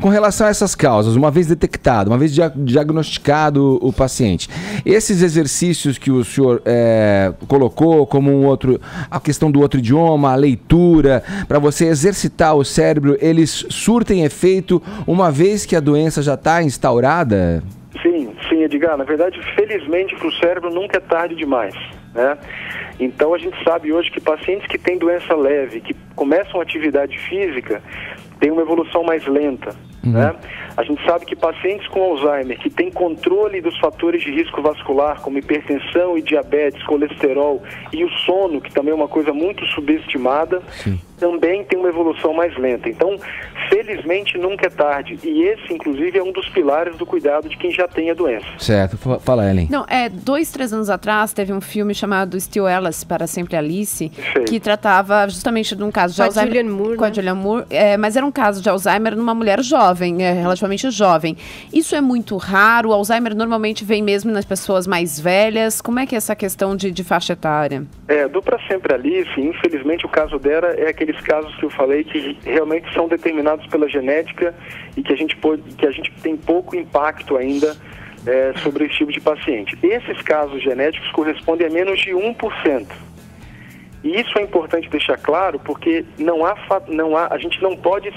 com relação a essas causas, uma vez detectado, uma vez diagnosticado o paciente, esses exercícios que o senhor colocou como a questão do outro idioma, a leitura, para você exercitar o cérebro, eles surtem efeito uma vez que a doença já está instaurada? Sim, Edgar. Na verdade, felizmente, para o cérebro nunca é tarde demais, né? Então, a gente sabe hoje que pacientes que têm doença leve, que começam atividade física, têm uma evolução mais lenta, né? A gente sabe que pacientes com Alzheimer, que têm controle dos fatores de risco vascular, como hipertensão e diabetes, colesterol e o sono, que também é uma coisa muito subestimada, também tem uma evolução mais lenta. Então, felizmente, nunca é tarde. E esse, inclusive, é um dos pilares do cuidado de quem já tem a doença. Certo. Fala, Ellen. Não, 2, 3 anos atrás, teve um filme chamado Still Alice, Para Sempre Alice, que tratava justamente de um caso de Alzheimer. Com a Julianne Moore, mas era um caso de Alzheimer numa mulher jovem, relativamente jovem. Isso é muito raro? O Alzheimer normalmente vem mesmo nas pessoas mais velhas. Como é que é essa questão de faixa etária? Do Para Sempre Alice, infelizmente, o caso dela é aqueles casos que eu falei que realmente são determinados pela genética e que a gente tem pouco impacto ainda sobre esse tipo de paciente. Esses casos genéticos correspondem a menos de 1%. E isso é importante deixar claro porque a gente não pode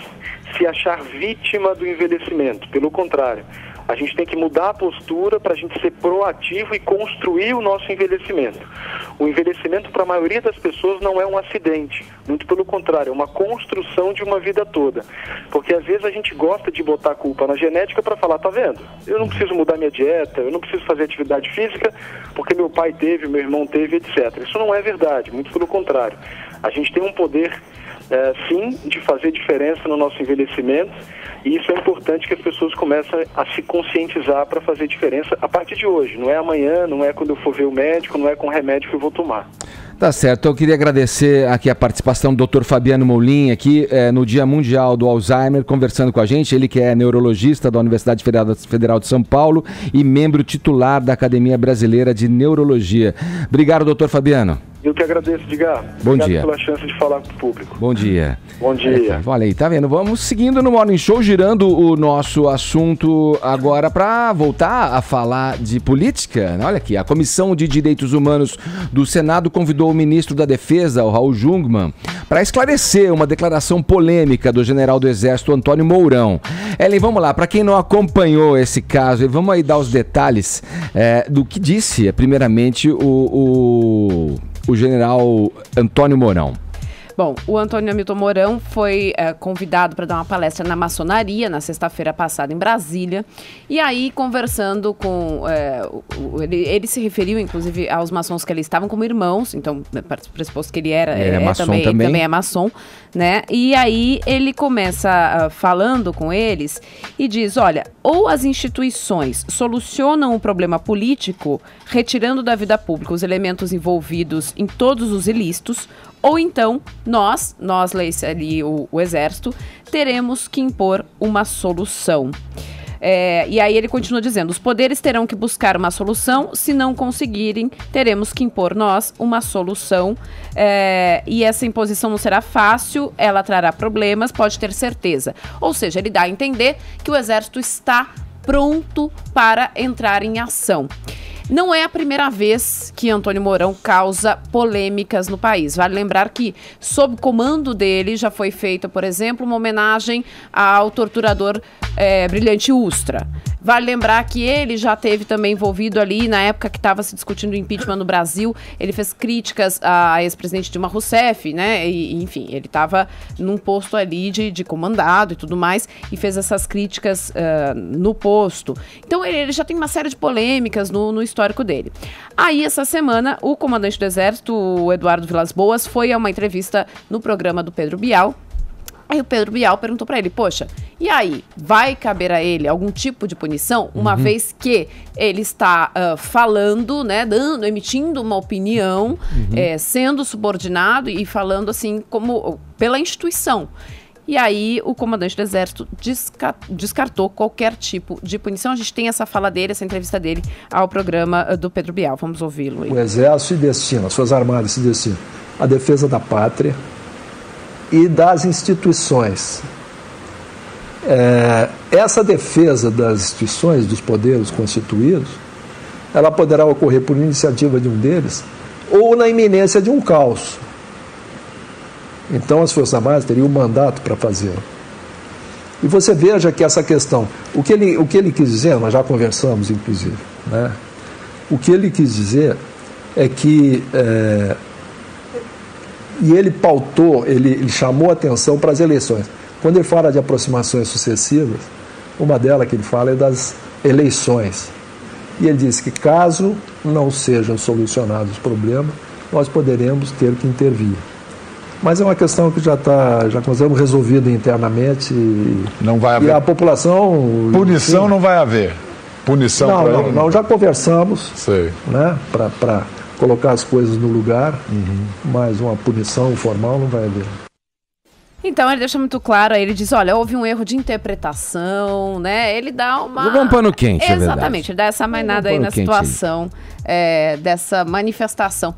se achar vítima do envelhecimento. Pelo contrário, a gente tem que mudar a postura para a gente ser proativo e construir o nosso envelhecimento. O envelhecimento, para a maioria das pessoas, não é um acidente. Muito pelo contrário, é uma construção de uma vida toda. Porque às vezes a gente gosta de botar a culpa na genética para falar, tá vendo? Eu não preciso mudar minha dieta, eu não preciso fazer atividade física porque meu pai teve, meu irmão teve, etc. Isso não é verdade, muito pelo contrário. A gente tem um poder, sim, de fazer diferença no nosso envelhecimento. E isso é importante que as pessoas comecem a se conscientizar para fazer diferença a partir de hoje. Não é amanhã, não é quando eu for ver o médico, não é com o remédio que eu vou tomar. Tá certo, eu queria agradecer aqui a participação do Dr. Fabiano Molim aqui no Dia Mundial do Alzheimer, conversando com a gente, ele que é neurologista da Universidade Federal de São Paulo e membro titular da Academia Brasileira de Neurologia. Obrigado, Dr. Fabiano. Eu que agradeço, Edgar. Bom dia. Obrigado pela chance de falar com o público. Bom dia. Bom dia. Olha aí, tá vendo? Vamos seguindo no Morning Show, girando o nosso assunto agora para voltar a falar de política. Olha aqui, a Comissão de Direitos Humanos do Senado convidou o ministro da Defesa, o Raul Jungmann, para esclarecer uma declaração polêmica do general do Exército, Antônio Mourão. Ellen, vamos lá, para quem não acompanhou esse caso, vamos aí dar os detalhes do que disse, primeiramente, o general Antônio Mourão. Bom, o Antônio Hamilton Mourão foi convidado para dar uma palestra na maçonaria na sexta-feira passada em Brasília. E aí, conversando com... ele se referiu, inclusive, aos maçons que ali estavam como irmãos. Então, pressuposto que ele também é maçom, né? E aí, ele começa falando com eles e diz, olha, ou as instituições solucionam o problema político retirando da vida pública os elementos envolvidos em todos os ilícitos, ou então nós ali, o Exército, teremos que impor uma solução. E aí ele continua dizendo, os poderes terão que buscar uma solução, se não conseguirem, teremos que impor nós uma solução, e essa imposição não será fácil, ela trará problemas, pode ter certeza. Ou seja, ele dá a entender que o Exército está pronto para entrar em ação. Não é a primeira vez que Antônio Mourão causa polêmicas no país. Vale lembrar que, sob comando dele, já foi feita, por exemplo, uma homenagem ao torturador Brilhante Ustra. Vale lembrar que ele já esteve também envolvido ali, na época que estava se discutindo o impeachment no Brasil, ele fez críticas à ex-presidente Dilma Rousseff, né? E, enfim, ele estava num posto ali de comandado e tudo mais, e fez essas críticas no posto. Então, ele já tem uma série de polêmicas no histórico dele. Aí, essa semana, o comandante do Exército, o Eduardo Vilas Boas, foi a uma entrevista no programa do Pedro Bial. Aí o Pedro Bial perguntou pra ele, poxa, e aí, vai caber a ele algum tipo de punição, uma vez que ele está falando, né, emitindo uma opinião, sendo subordinado e falando assim, como pela instituição. E aí o comandante do Exército descartou qualquer tipo de punição. A gente tem essa fala dele, essa entrevista dele ao programa do Pedro Bial. Vamos ouvi-lo aí. O Exército se destina, as Forças Armadas se destinam à defesa da pátria e das instituições. Essa defesa das instituições, dos poderes constituídos, ela poderá ocorrer por iniciativa de um deles ou na iminência de um caos. Então as Forças Armadas teriam um mandato para fazer. E você veja que essa questão, o que ele quis dizer, nós já conversamos inclusive, né? O que ele quis dizer é que e ele pautou, ele chamou atenção para as eleições. Quando ele fala de aproximações sucessivas, uma delas que ele fala é das eleições. E ele disse que caso não sejam solucionados os problemas, nós poderemos ter que intervir. Mas é uma questão que já consideramos resolvida internamente não vai haver. E a população... Punição não vai haver. Punição não, já conversamos, né, para colocar as coisas no lugar, mas uma punição formal não vai haver. Então ele deixa muito claro, aí ele diz, olha, houve um erro de interpretação, né? Ele dá uma... Jogou um pano quente, exatamente, ele dá essa mainada aí na situação dessa manifestação,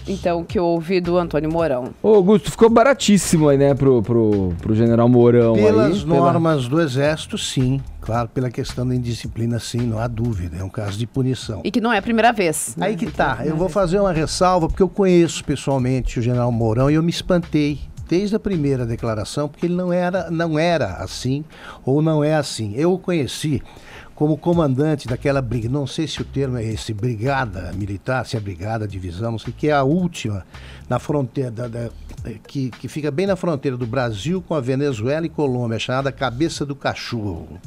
então, que houve do Antônio Mourão. Ô, Augusto, ficou baratíssimo aí, né, pro general Mourão. Pelas normas do Exército, sim. Claro, pela questão da indisciplina, sim, não há dúvida. É um caso de punição. E que não é a primeira vez. Aí que tá. Eu vou fazer uma ressalva, porque eu conheço pessoalmente o general Mourão e eu me espantei desde a primeira declaração, porque ele não era assim, ou não é assim. Eu o conheci como comandante daquela brigada, não sei se o termo é esse, brigada militar, se é brigada, divisão, não sei, que é a última na fronteira, que fica bem na fronteira do Brasil com a Venezuela e Colômbia, chamada Cabeça do Cachorro.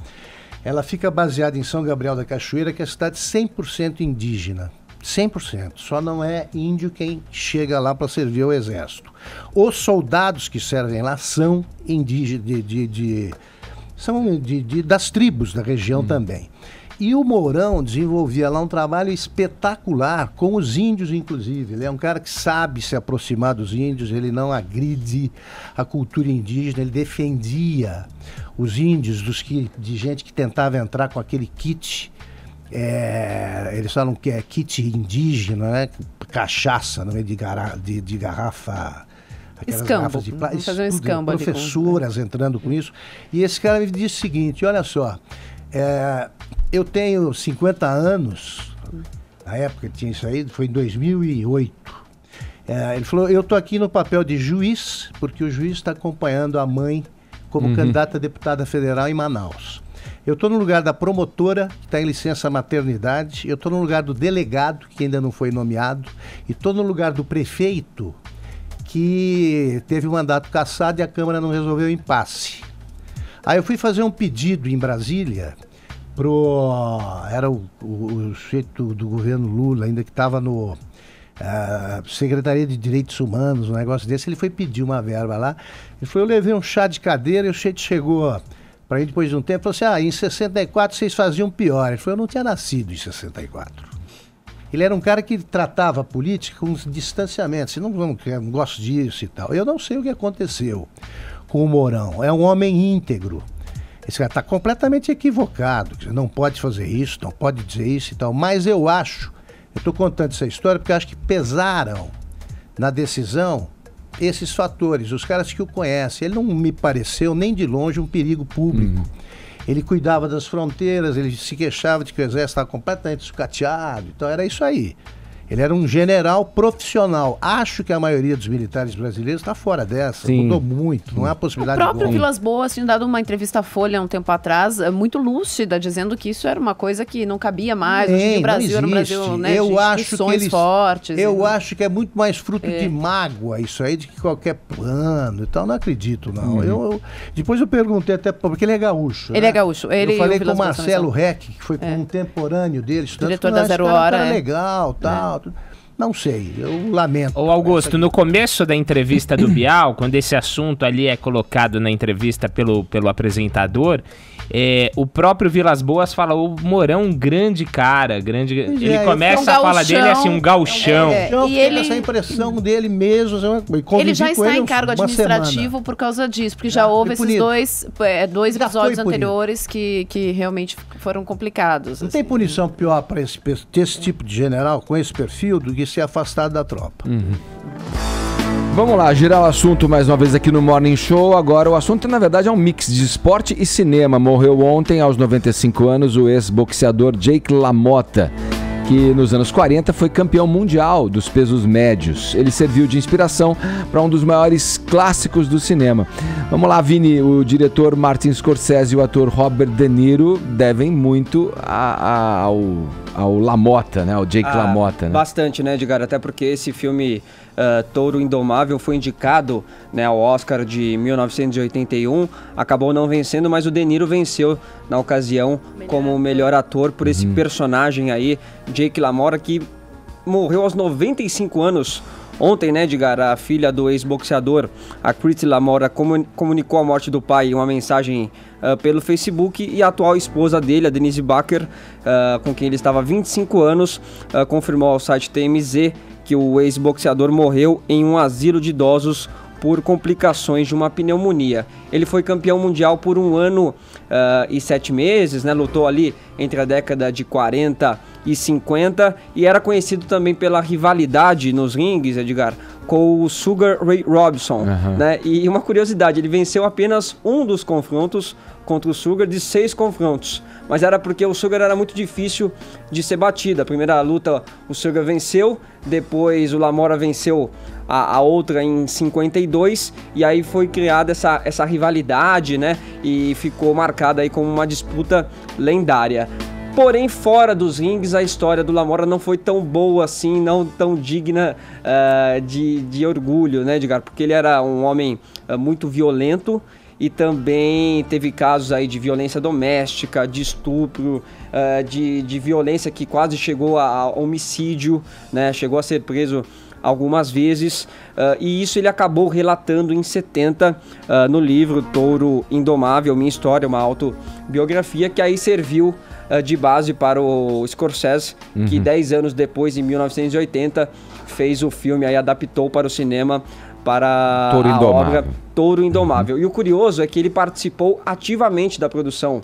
Ela fica baseada em São Gabriel da Cachoeira, que é a cidade 100% indígena. 100%, só não é índio quem chega lá para servir ao Exército. Os soldados que servem lá são indígenas, das tribos da região também. E o Mourão desenvolvia lá um trabalho espetacular, com os índios inclusive. Ele é um cara que sabe se aproximar dos índios, ele não agride a cultura indígena, ele defendia os índios de gente que tentava entrar com aquele kit. Eles falam que é kit indígena, né? Cachaça no meio de garrafa, aquelas garrafas de plástico. Fazer um escambo ali. Professoras entrando com isso. E esse cara me disse o seguinte, olha só, eu tenho 50 anos, na época que tinha isso aí, foi em 2008. Ele falou, eu estou aqui no papel de juiz, porque o juiz está acompanhando a mãe como candidata a deputada federal em Manaus. Eu estou no lugar da promotora, que está em licença maternidade, eu estou no lugar do delegado, que ainda não foi nomeado, e estou no lugar do prefeito, que teve o mandato cassado e a Câmara não resolveu o impasse. Aí eu fui fazer um pedido em Brasília, era o sujeito do governo Lula, ainda que estava no Secretaria de Direitos Humanos, um negócio desse, ele foi pedir uma verba lá, ele falou, eu levei um chá de cadeira e o sujeito chegou para mim depois de um tempo, falou assim, em 64 vocês faziam pior. Ele falou, eu não tinha nascido em 64. Ele era um cara que tratava a política com distanciamento. Você não gosto disso e tal. Eu não sei o que aconteceu com o Mourão. É um homem íntegro. Esse cara está completamente equivocado. Não pode fazer isso, não pode dizer isso e tal. Mas eu estou contando essa história porque eu acho que pesaram na decisão esses fatores. Os caras que o conhecem. Ele não me pareceu nem de longe um perigo público. Ele cuidava das fronteiras, ele se queixava de que o exército estava completamente sucateado. Então era isso aí. Ele era um general profissional. Acho que a maioria dos militares brasileiros está fora dessa. Sim. Mudou muito, não é a possibilidade O próprio de Vilas Boas tinha dado uma entrevista à Folha há um tempo atrás, muito lúcida, dizendo que isso era uma coisa que não cabia mais. Hoje em dia o Brasil era um Brasil, né, eu de acho instituições que fortes. Eu acho que é muito mais fruto de mágoa isso aí do que qualquer plano. Então não acredito, não. Depois eu perguntei até, porque ele é gaúcho. Ele é gaúcho. Eu falei com o Marcelo Reck, que foi contemporâneo dele. Diretor da Zero Hora. Cara legal, tal. Não sei, eu lamento. Ô Augusto, no começo da entrevista do Bial, quando esse assunto ali é colocado na entrevista pelo apresentador, o próprio Vilas Boas fala, o Mourão, um grande cara, ele começa a falar dele assim, um gauchão. E ele... essa impressão dele mesmo. Ele já está em cargo administrativo por causa disso, porque já houve esses dois episódios anteriores que realmente foram complicados. Não tem punição pior para esse tipo de general, com esse perfil, do que ser afastado da tropa. Vamos lá, girar o assunto mais uma vez aqui no Morning Show. Agora o assunto, na verdade, é um mix de esporte e cinema. Morreu ontem, aos 95 anos, o ex-boxeador Jake LaMotta, que nos anos 40 foi campeão mundial dos pesos médios. Ele serviu de inspiração para um dos maiores clássicos do cinema. Vamos lá, Vini, o diretor Martin Scorsese e o ator Robert De Niro devem muito ao LaMotta, né? Ao Jake LaMotta, né? Bastante, né, Edgar? Até porque esse filme Touro Indomável foi indicado, né, ao Oscar de 1981, acabou não vencendo, mas o De Niro venceu na ocasião como melhor ator por esse personagem aí, Jake LaMotta, que morreu aos 95 anos. Ontem, né, Edgar, a filha do ex-boxeador, a Kriti LaMotta, comunicou a morte do pai em uma mensagem pelo Facebook, e a atual esposa dele, a Denise Baker, com quem ele estava há 25 anos, confirmou ao site TMZ que o ex-boxeador morreu em um asilo de idosos por complicações de uma pneumonia. Ele foi campeão mundial por 1 ano e 7 meses, né? Lutou ali entre a década de 40 e 50 e era conhecido também pela rivalidade nos ringues, Edgar, com o Sugar Ray Robinson, né? E uma curiosidade, ele venceu apenas um dos confrontos contra o Sugar de 6 confrontos, mas era porque o Sugar era muito difícil de ser batido. A primeira luta o Sugar venceu, depois o LaMotta venceu a outra em 52, e aí foi criada essa rivalidade, né? E ficou marcada aí como uma disputa lendária. Porém, fora dos ringues, a história do LaMotta não foi tão boa assim, não tão digna de orgulho, né, Edgar? Porque ele era um homem muito violento e também teve casos aí de violência doméstica, de estupro, de violência que quase chegou a homicídio, né? Chegou a ser preso algumas vezes, e isso ele acabou relatando em 70 no livro Touro Indomável, Minha História, uma autobiografia que aí serviu de base para o Scorsese, que 10 anos depois, em 1980, fez o filme, aí adaptou para o cinema, para a obra Touro Indomável. E o curioso é que ele participou ativamente da produção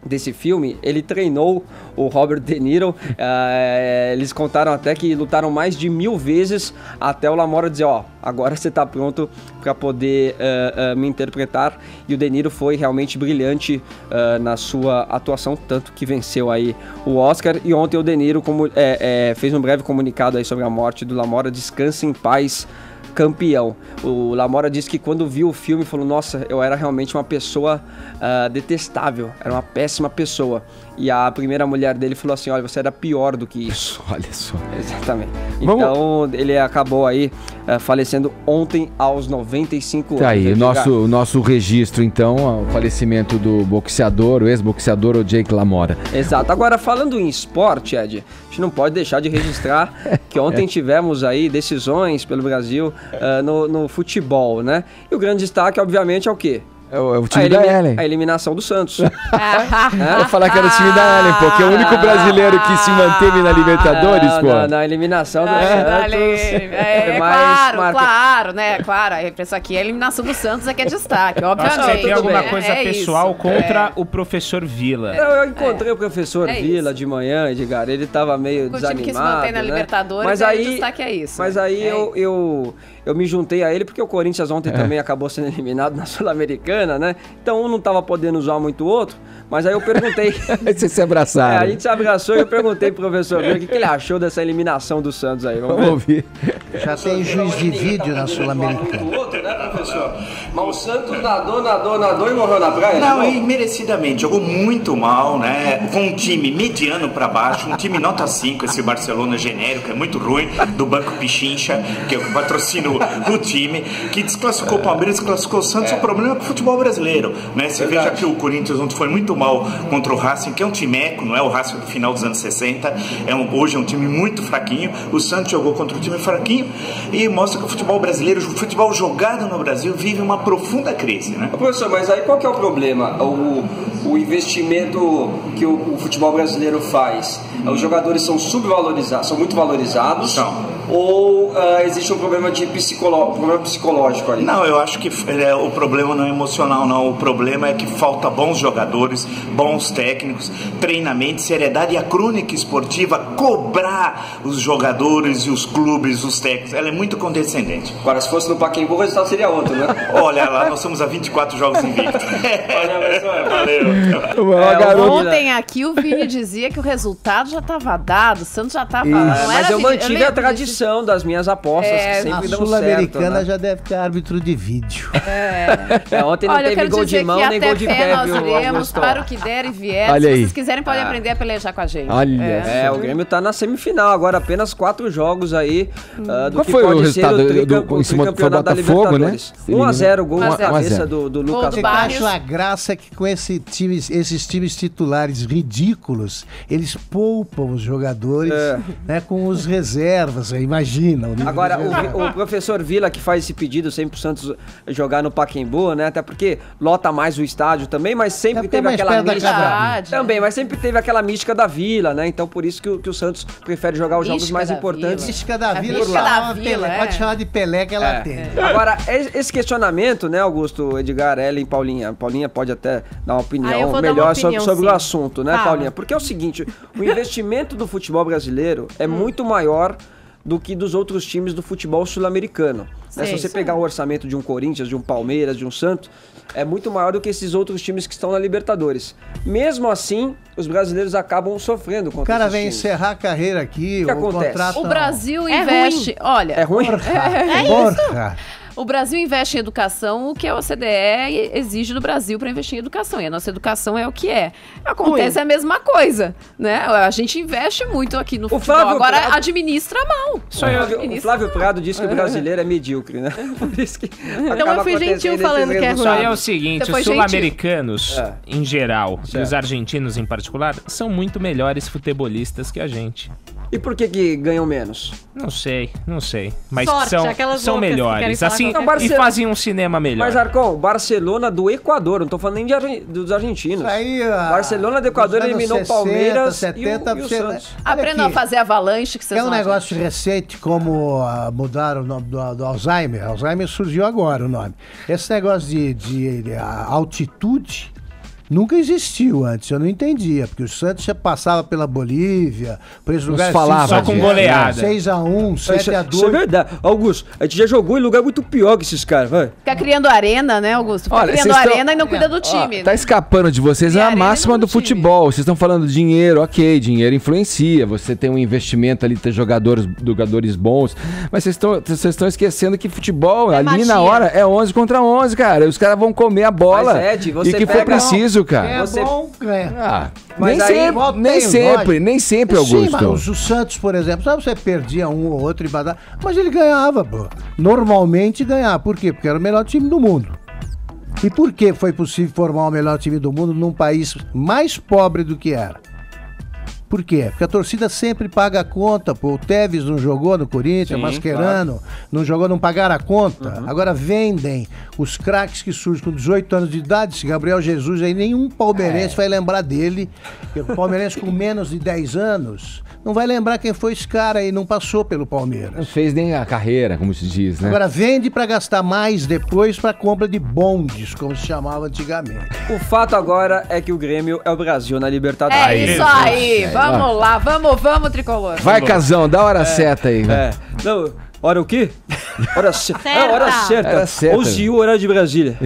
desse filme. Ele treinou o Robert De Niro, eles contaram até que lutaram mais de 1000 vezes até o LaMotta dizer, ó, agora você tá pronto para poder me interpretar. E o De Niro foi realmente brilhante na sua atuação, tanto que venceu aí o Oscar. E ontem o De Niro fez um breve comunicado aí sobre a morte do LaMotta, descanse em paz, campeão. O LaMotta disse que quando viu o filme falou, nossa, eu era realmente uma pessoa detestável, era uma péssima pessoa. E a primeira mulher dele falou assim, olha, você era pior do que isso. Olha só. Exatamente. Então ele acabou aí falecendo ontem aos 95 anos. Tá aí, o nosso registro então, o falecimento do boxeador, o ex-boxeador, o Jake LaMotta. Exato. Agora, falando em esporte, Ed, a gente não pode deixar de registrar que ontem tivemos aí decisões pelo Brasil no futebol, né? E o grande destaque, obviamente, é o quê? É o time da Ellen. A eliminação do Santos. Eu ia falar que era o time da Ellen, pô, que é o único brasileiro que se manteve na Libertadores, pô. Na eliminação do Santos. Claro, né? Claro, isso aqui é a eliminação do Santos, é que é destaque, obviamente. Tem alguma coisa pessoal contra o professor Vila. Eu encontrei o professor Vila de manhã, Edgar, ele tava meio desanimado. O time que se mantém na Libertadores, mas aí, o destaque é isso. Mas aí eu me juntei a ele, porque o Corinthians ontem também acabou sendo eliminado na Sul-Americana, né? Então um não tava podendo usar muito o outro, mas aí eu perguntei... Vocês se abraçaram. A gente se abraçou e eu perguntei pro professor Vila o que ele achou dessa eliminação do Santos aí. Vamos ouvir. Já tem juiz de vídeo na Sul-Americana. Né, professor? Mas o Santos nadou e morreu na praia? Não, e merecidamente. Jogou muito mal, né? Com um time mediano pra baixo, um time nota 5, esse Barcelona genérico, é muito ruim, do Banco Pichincha, que patrocina o time, que desclassificou o Palmeiras, desclassificou o Santos. O problema é com o futebol brasileiro, né? Você veja que o Corinthians ontem foi muito mal contra o Racing, que é um timeco, não é o Racing do final dos anos 60, hoje é um time muito fraquinho. O Santos jogou contra um time fraquinho e mostra que o futebol brasileiro, o futebol jogado no Brasil, vive uma profunda crise, né? Professor, mas aí qual que é o problema? O investimento que o futebol brasileiro faz, os jogadores são subvalorizados, são muito valorizados? Não. Ou existe um problema psicológico ali? Não, eu acho que o problema não é emocional, não. O problema é que falta bons jogadores, bons técnicos, treinamento, seriedade, e a crônica esportiva cobrar os jogadores e os clubes, os técnicos. Ela é muito condescendente. Agora, se fosse no Pacaembu, o resultado seria outro, né? Olha lá, nós somos a 24 jogos invictos. Valeu. Ontem aqui o Vini dizia que o resultado já estava dado, o Santos já estava... Mas eu mantive a tradição das minhas apostas, que sempre dão certo. A Sul-Americana já deve ter árbitro de vídeo. Ontem não teve gol de mão nem gol de pé, nós iremos para o que der e vier. Se vocês quiserem, podem aprender a pelejar com a gente. O Grêmio tá na semifinal, agora apenas 4 jogos aí do Qual que foi pode o resultado ser em cima do tricampeonato da Libertadores. Né? 1-0, gol na cabeça do Lucas Barros. Eu acho a graça que com esses times titulares ridículos, eles poupam os jogadores né, com os reservas, imagina. Agora, o professor Vila que faz esse pedido sempre pro Santos jogar no Pacaembu, né? Até porque lota mais o estádio também, mas sempre teve aquela mística. Também, mas sempre teve aquela mística da Vila, né? Então por isso que o Santos prefere jogar os jogos mais importantes. Mística da Vila, pode chamar de Pelé que ela tem. Agora, esse questionamento, né, Augusto, Edgar, Ellen, Paulinha. Paulinha pode até dar uma opinião melhor sobre o assunto, né, Paulinha? Porque é o seguinte, o investimento do futebol brasileiro é muito maior do que dos outros times do futebol sul-americano. Né? Se você pegar o orçamento de um Corinthians, de um Palmeiras, de um Santos, é muito maior do que esses outros times que estão na Libertadores. Mesmo assim, os brasileiros acabam sofrendo contra o cara esses vem times. encerrar a carreira aqui, o que acontece? Contrato... O Brasil investe... Olha... É ruim? Porra. O Brasil investe em educação, o que a OCDE exige do Brasil para investir em educação. E a nossa educação é o que é. Acontece a mesma coisa, né? A gente investe muito aqui no futebol. Agora administra mal. O Flávio Prado disse que o brasileiro é medíocre, né? Por isso que então eu fui gentil falando que é ruim. Isso aí é o seguinte, os sul-americanos, em geral, e os argentinos em particular, são muito melhores futebolistas que a gente. E por que ganham menos? Não sei. Mas Sorte, são melhores. Assim, e fazem um cinema melhor. Mas, Arcon, Barcelona do Equador, não tô falando nem dos argentinos. Aí, Barcelona do Equador eliminou o Palmeiras 70, e o Santos. Aprendam a fazer avalanche que vocês é um negócio recente, como mudaram o nome do Alzheimer. Alzheimer surgiu agora o nome. Esse negócio de altitude nunca existiu antes, eu não entendia, porque o Santos já passava pela Bolívia, por esses lugares só com goleada. 6-1, 7-2. Isso é verdade. Augusto, a gente já jogou em lugar muito pior que esses caras, vai. Fica criando arena, né, Augusto? Fica criando arena e não cuida do time. Tá escapando de vocês a máxima do futebol. Vocês estão falando de dinheiro, ok, dinheiro influencia, você tem um investimento ali, ter jogadores bons, mas vocês estão esquecendo que futebol, ali magia. Na hora, é 11 contra 11, cara. Os caras vão comer a bola e que for preciso, cara. É bom, ganha. Mas nem sempre, Augusto. Sim, mas o Santos, por exemplo, sabe, você perdia um ou outro mas ele ganhava, pô. Normalmente ganhava. Por quê? Porque era o melhor time do mundo. E por que foi possível formar o melhor time do mundo num país mais pobre do que era? Por quê? Porque a torcida sempre paga a conta. Pô, o Tevez não jogou no Corinthians, Mascherano não jogou, não pagaram a conta. Agora vendem os craques que surgem com 18 anos de idade. Esse Gabriel Jesus aí, nenhum palmeirense vai lembrar dele. O palmeirense com menos de 10 anos não vai lembrar quem foi esse cara aí, não passou pelo Palmeiras. Não fez nem a carreira, como se diz, né? Agora vende pra gastar mais depois pra compra de bondes, como se chamava antigamente. O fato agora é que o Grêmio é o Brasil na Libertadores. É isso aí, vamos lá, vamos, Tricolor. Vai, Casão, dá a hora certa aí. Não, hora o quê? Hora certa. Hora certa. Hora certa. 11 horas de Brasília.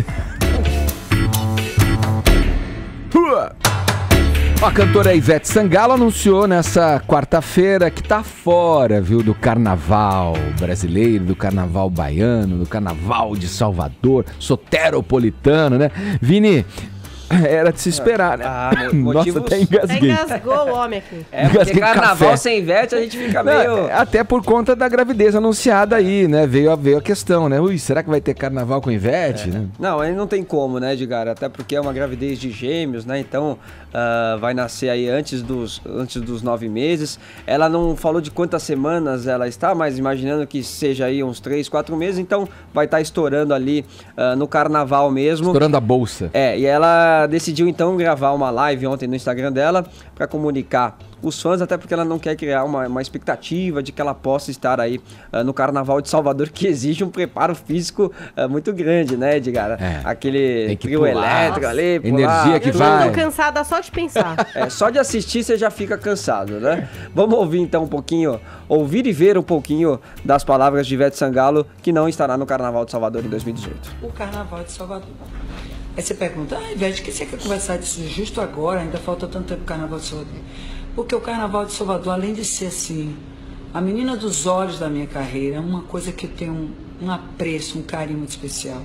A cantora Ivete Sangalo anunciou nessa quarta-feira que tá fora, viu, do carnaval brasileiro, do carnaval baiano, do carnaval de Salvador, soteropolitano, né? Vini, era de se esperar, né? Nossa, até engasguei. Engasgou o homem aqui. Porque carnaval sem Ivete a gente fica meio... Até por conta da gravidez anunciada aí, né? Veio a questão, né? Ui, será que vai ter carnaval com Ivete, né? Não, aí não tem como, né, Edgar? Até porque é uma gravidez de gêmeos, né? Então, vai nascer aí antes dos 9 meses. Ela não falou de quantas semanas ela está, mas imaginando que seja aí uns 3, 4 meses, então vai estar estourando ali no carnaval mesmo. Estourando a bolsa. E ela decidiu então gravar uma live ontem no Instagram dela para comunicar os fãs, até porque ela não quer criar uma expectativa de que ela possa estar aí no Carnaval de Salvador, que exige um preparo físico muito grande, né, Edgar? Aquele trio elétrico ali, energia que vai. Eu tô cansada só de pensar. Só de assistir você já fica cansado, né? Vamos ouvir então um pouquinho, ouvir e ver um pouquinho das palavras de Ivete Sangalo, que não estará no Carnaval de Salvador em 2018. O Carnaval de Salvador. Aí você pergunta, Ivete, que você quer conversar disso justo agora? Ainda falta tanto tempo pro Carnaval de Salvador. Porque o Carnaval de Salvador, além de ser assim, a menina dos olhos da minha carreira, é uma coisa que eu tenho um apreço, um carinho muito especial.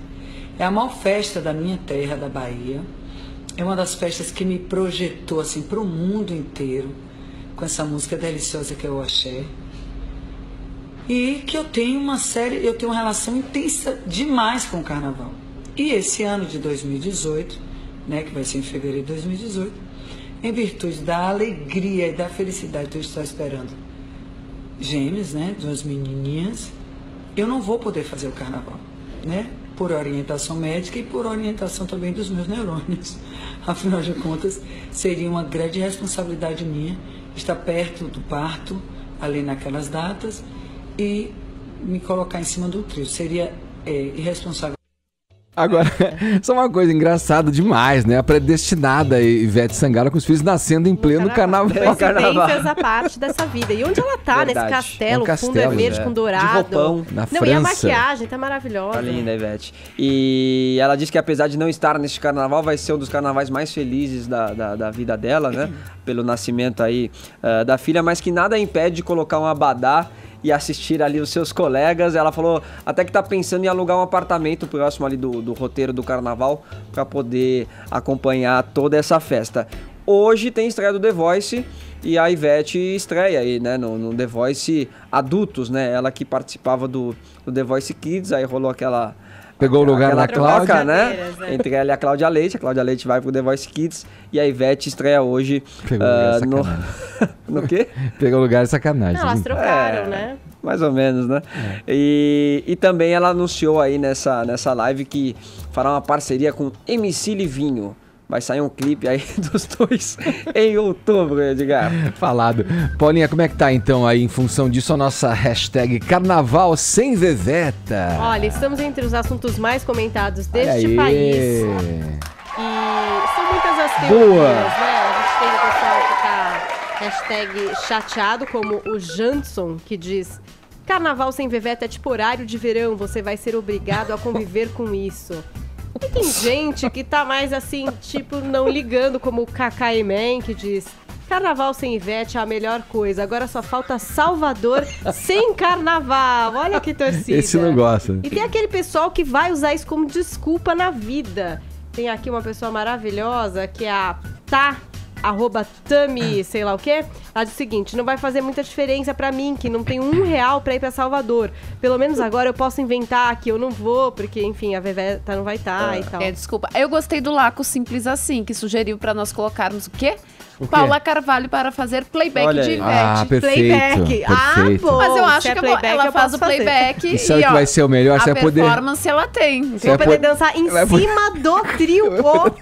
É a maior festa da minha terra, da Bahia. É uma das festas que me projetou assim para o mundo inteiro, com essa música deliciosa que é o Axé. E que eu tenho uma relação intensa demais com o Carnaval. E esse ano de 2018, né, que vai ser em fevereiro de 2018, em virtude da alegria e da felicidade de eu estar esperando gêmeos, né, 2 menininhas, eu não vou poder fazer o carnaval, né, por orientação médica e por orientação também dos meus neurônios. Afinal de contas, seria uma grande responsabilidade minha estar perto do parto, ali naquelas datas, e me colocar em cima do trio. Seria irresponsável. Agora, só uma coisa engraçada demais, né? A predestinada Ivete Sangalo com os filhos nascendo em pleno carnaval. Coincidências a parte dessa vida. E onde ela tá? Verdade. Nesse castelo, o fundo é verde com dourado. De roupão. Na França. E a maquiagem tá maravilhosa. Tá linda, Ivete. E ela disse que apesar de não estar neste carnaval, vai ser um dos carnavais mais felizes da vida dela, né? Pelo nascimento aí da filha, mas que nada impede de colocar um abadá e assistir ali os seus colegas. Ela falou até que tá pensando em alugar um apartamento próximo ali do roteiro do carnaval para poder acompanhar toda essa festa. Hoje tem estreia do The Voice e a Ivete estreia aí, né, no The Voice Adultos, né? Ela que participava do The Voice Kids, aí rolou aquela... Pegou o lugar da Cláudia, né? Entre ela e a Cláudia Leite. A Cláudia Leite vai pro The Voice Kids e a Ivete estreia hoje no quê? Pegou o lugar de sacanagem. Não, elas trocaram, né? Mais ou menos, né? E também ela anunciou aí nessa live que fará uma parceria com MC Livinho. Vai sair um clipe aí dos dois em outubro, Edgar. Falado. Paulinha, como é que tá então aí em função disso a nossa hashtag Carnaval sem Veveta? Olha, estamos entre os assuntos mais comentados deste país. E são muitas as teorias, né? A gente tem o pessoal que tá hashtag chateado, como o Janson, que diz: Carnaval sem Veveta é tipo horário de verão, você vai ser obrigado a conviver com isso. E tem gente que tá mais assim, tipo, não ligando, como o KKM, que diz: Carnaval sem Ivete é a melhor coisa, agora só falta Salvador sem carnaval. Olha que torcida. Esse não gosta. E tem aquele pessoal que vai usar isso como desculpa na vida. Tem aqui uma pessoa maravilhosa, que é a @Tami, sei lá o quê. Ela diz o seguinte: não vai fazer muita diferença pra mim, que não tem R$1 pra ir pra Salvador. Pelo menos agora eu posso inventar que eu não vou, porque, enfim, a Veveta não vai estar e tal. Desculpa. Eu gostei do Laco Simples Assim, que sugeriu pra nós colocarmos o quê? Paula Carvalho para fazer playback de Ivete. Ah, perfeito. Playback. Perfeito. Bom, Mas eu acho se que é playback, ela eu faz posso o playback E sabe o que vai ser o melhor? Você a vai poder... performance ela tem. Você Vou vai poder poder- dançar em vai cima do trio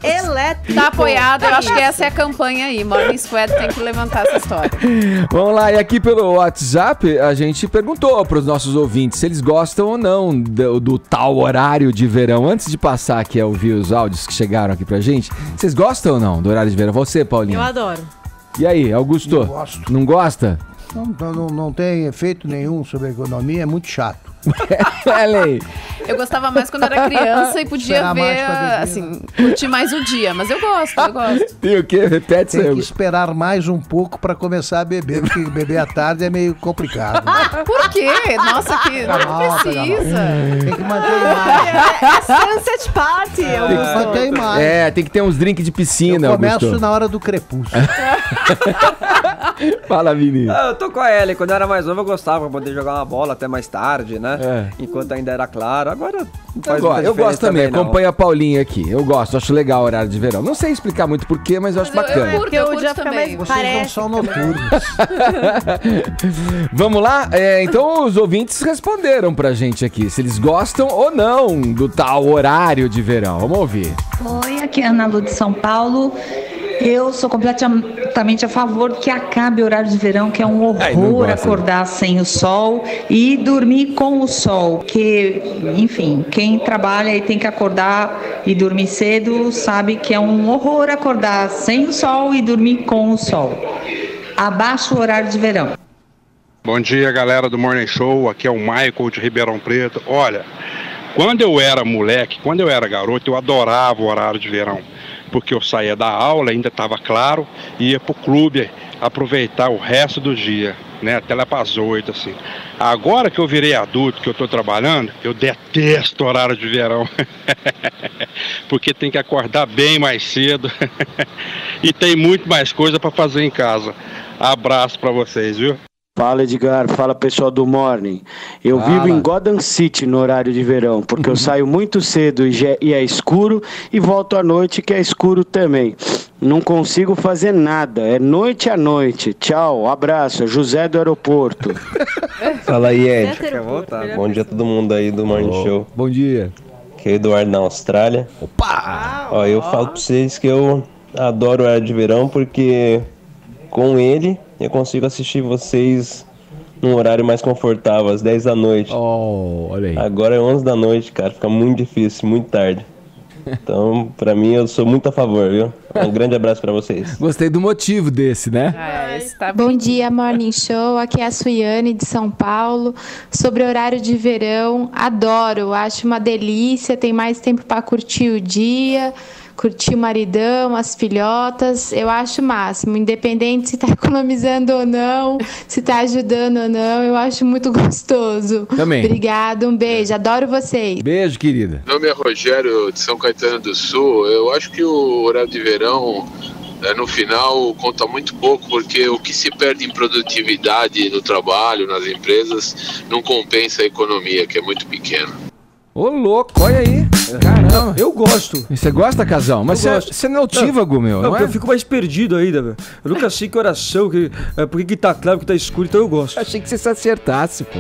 elétrico. Tá apoiado, eu acho que essa é a campanha aí. Morning Squad tem que levantar essa história. Vamos lá, e aqui pelo WhatsApp a gente perguntou para os nossos ouvintes se eles gostam ou não do tal horário de verão. Antes de passar aqui a ouvir os áudios que chegaram aqui pra gente, vocês gostam ou não do horário de verão? Você, Paulinho? Eu adoro. E aí, Augusto? Não gosto. Não gosta? Não tem efeito nenhum sobre a economia, é muito chato. Ellen. Eu gostava mais quando era criança e podia Esperar mais ver, pra beber, assim, curtir mais o dia. Mas eu gosto. Tem o quê? Repete Tem isso aí. que esperar mais um pouco para começar a beber, porque beber à tarde é meio complicado. Por quê? Nossa, que não precisa. Tem que manter a imagem. É Sunset Party. Tem que manter a imagem. É, tem que ter uns drinks de piscina, Eu começo Augusto. na hora do crepúsculo. Fala, Vini. Eu tô com a Ellen. Quando eu era mais novo, eu gostava pra poder jogar uma bola até mais tarde, né? Enquanto ainda era claro. Agora não faz muita Eu gosto diferença também, não. acompanha a Paulinha aqui. Eu gosto, acho legal o horário de verão. Não sei explicar muito porquê, mas eu acho bacana. Porque o dia fica mais Vocês não parece. são noturnos. Vamos lá? Então os ouvintes responderam pra gente aqui se eles gostam ou não do tal horário de verão. Vamos ouvir. Oi, aqui é a Ana Lu de São Paulo. Eu sou completamente a favor que acabe o horário de verão, que é um horror acordar sem o sol e dormir com o sol. Que, enfim, quem trabalha e tem que acordar e dormir cedo sabe que é um horror acordar sem o sol e dormir com o sol. Abaixo o horário de verão. Bom dia, galera do Morning Show. Aqui é o Michael de Ribeirão Preto. Olha, quando eu era moleque, quando eu era garoto, eu adorava o horário de verão. Porque eu saía da aula, ainda estava claro, e ia pro clube aproveitar o resto do dia, né? Até lá para as 8, assim. Agora que eu virei adulto, que eu tô trabalhando, eu detesto o horário de verão. Porque tem que acordar bem mais cedo. E tem muito mais coisa para fazer em casa. Abraço para vocês, viu? Fala, Edgar, fala pessoal do Morning. Eu vivo em Gotham City no horário de verão, porque eu saio muito cedo e é escuro, e volto à noite que é escuro também. Não consigo fazer nada, é noite a noite. Tchau, abraço, José do Aeroporto. Fala aí, Ed. Bom dia a todo mundo aí do Morning Show. Bom dia. Aqui é o Eduardo na Austrália. Opa! Ó, eu falo pra vocês que eu adoro o horário de verão, porque com ele eu consigo assistir vocês num horário mais confortável, às 10 da noite. Olha aí. Agora é 11 da noite, cara, fica muito difícil, muito tarde. Então, pra mim, eu sou muito a favor, viu? Um grande abraço pra vocês. Gostei do motivo desse, né? Bom dia, Morning Show. Aqui é a Suiane de São Paulo. Sobre horário de verão, adoro. Acho uma delícia. Tem mais tempo para curtir o dia, curtir o maridão, as filhotas. Eu acho o máximo. Independente se tá economizando ou não, se tá ajudando ou não, eu acho muito gostoso. Também. Obrigada, um beijo. Adoro vocês. Beijo, querida. Meu nome é Rogério, de São Caetano do Sul. Eu acho que o horário de verão, no final, conta muito pouco, porque o que se perde em produtividade no trabalho, nas empresas, não compensa a economia, que é muito pequena. Ô, louco, olha aí. Caramba. Eu gosto. Você gosta, Casão? Mas você não é altívago, meu, não é? Eu fico mais perdido ainda, velho. Eu nunca sei que oração, porque que tá claro, que tá escuro, então eu gosto. Achei que você se acertasse, pô.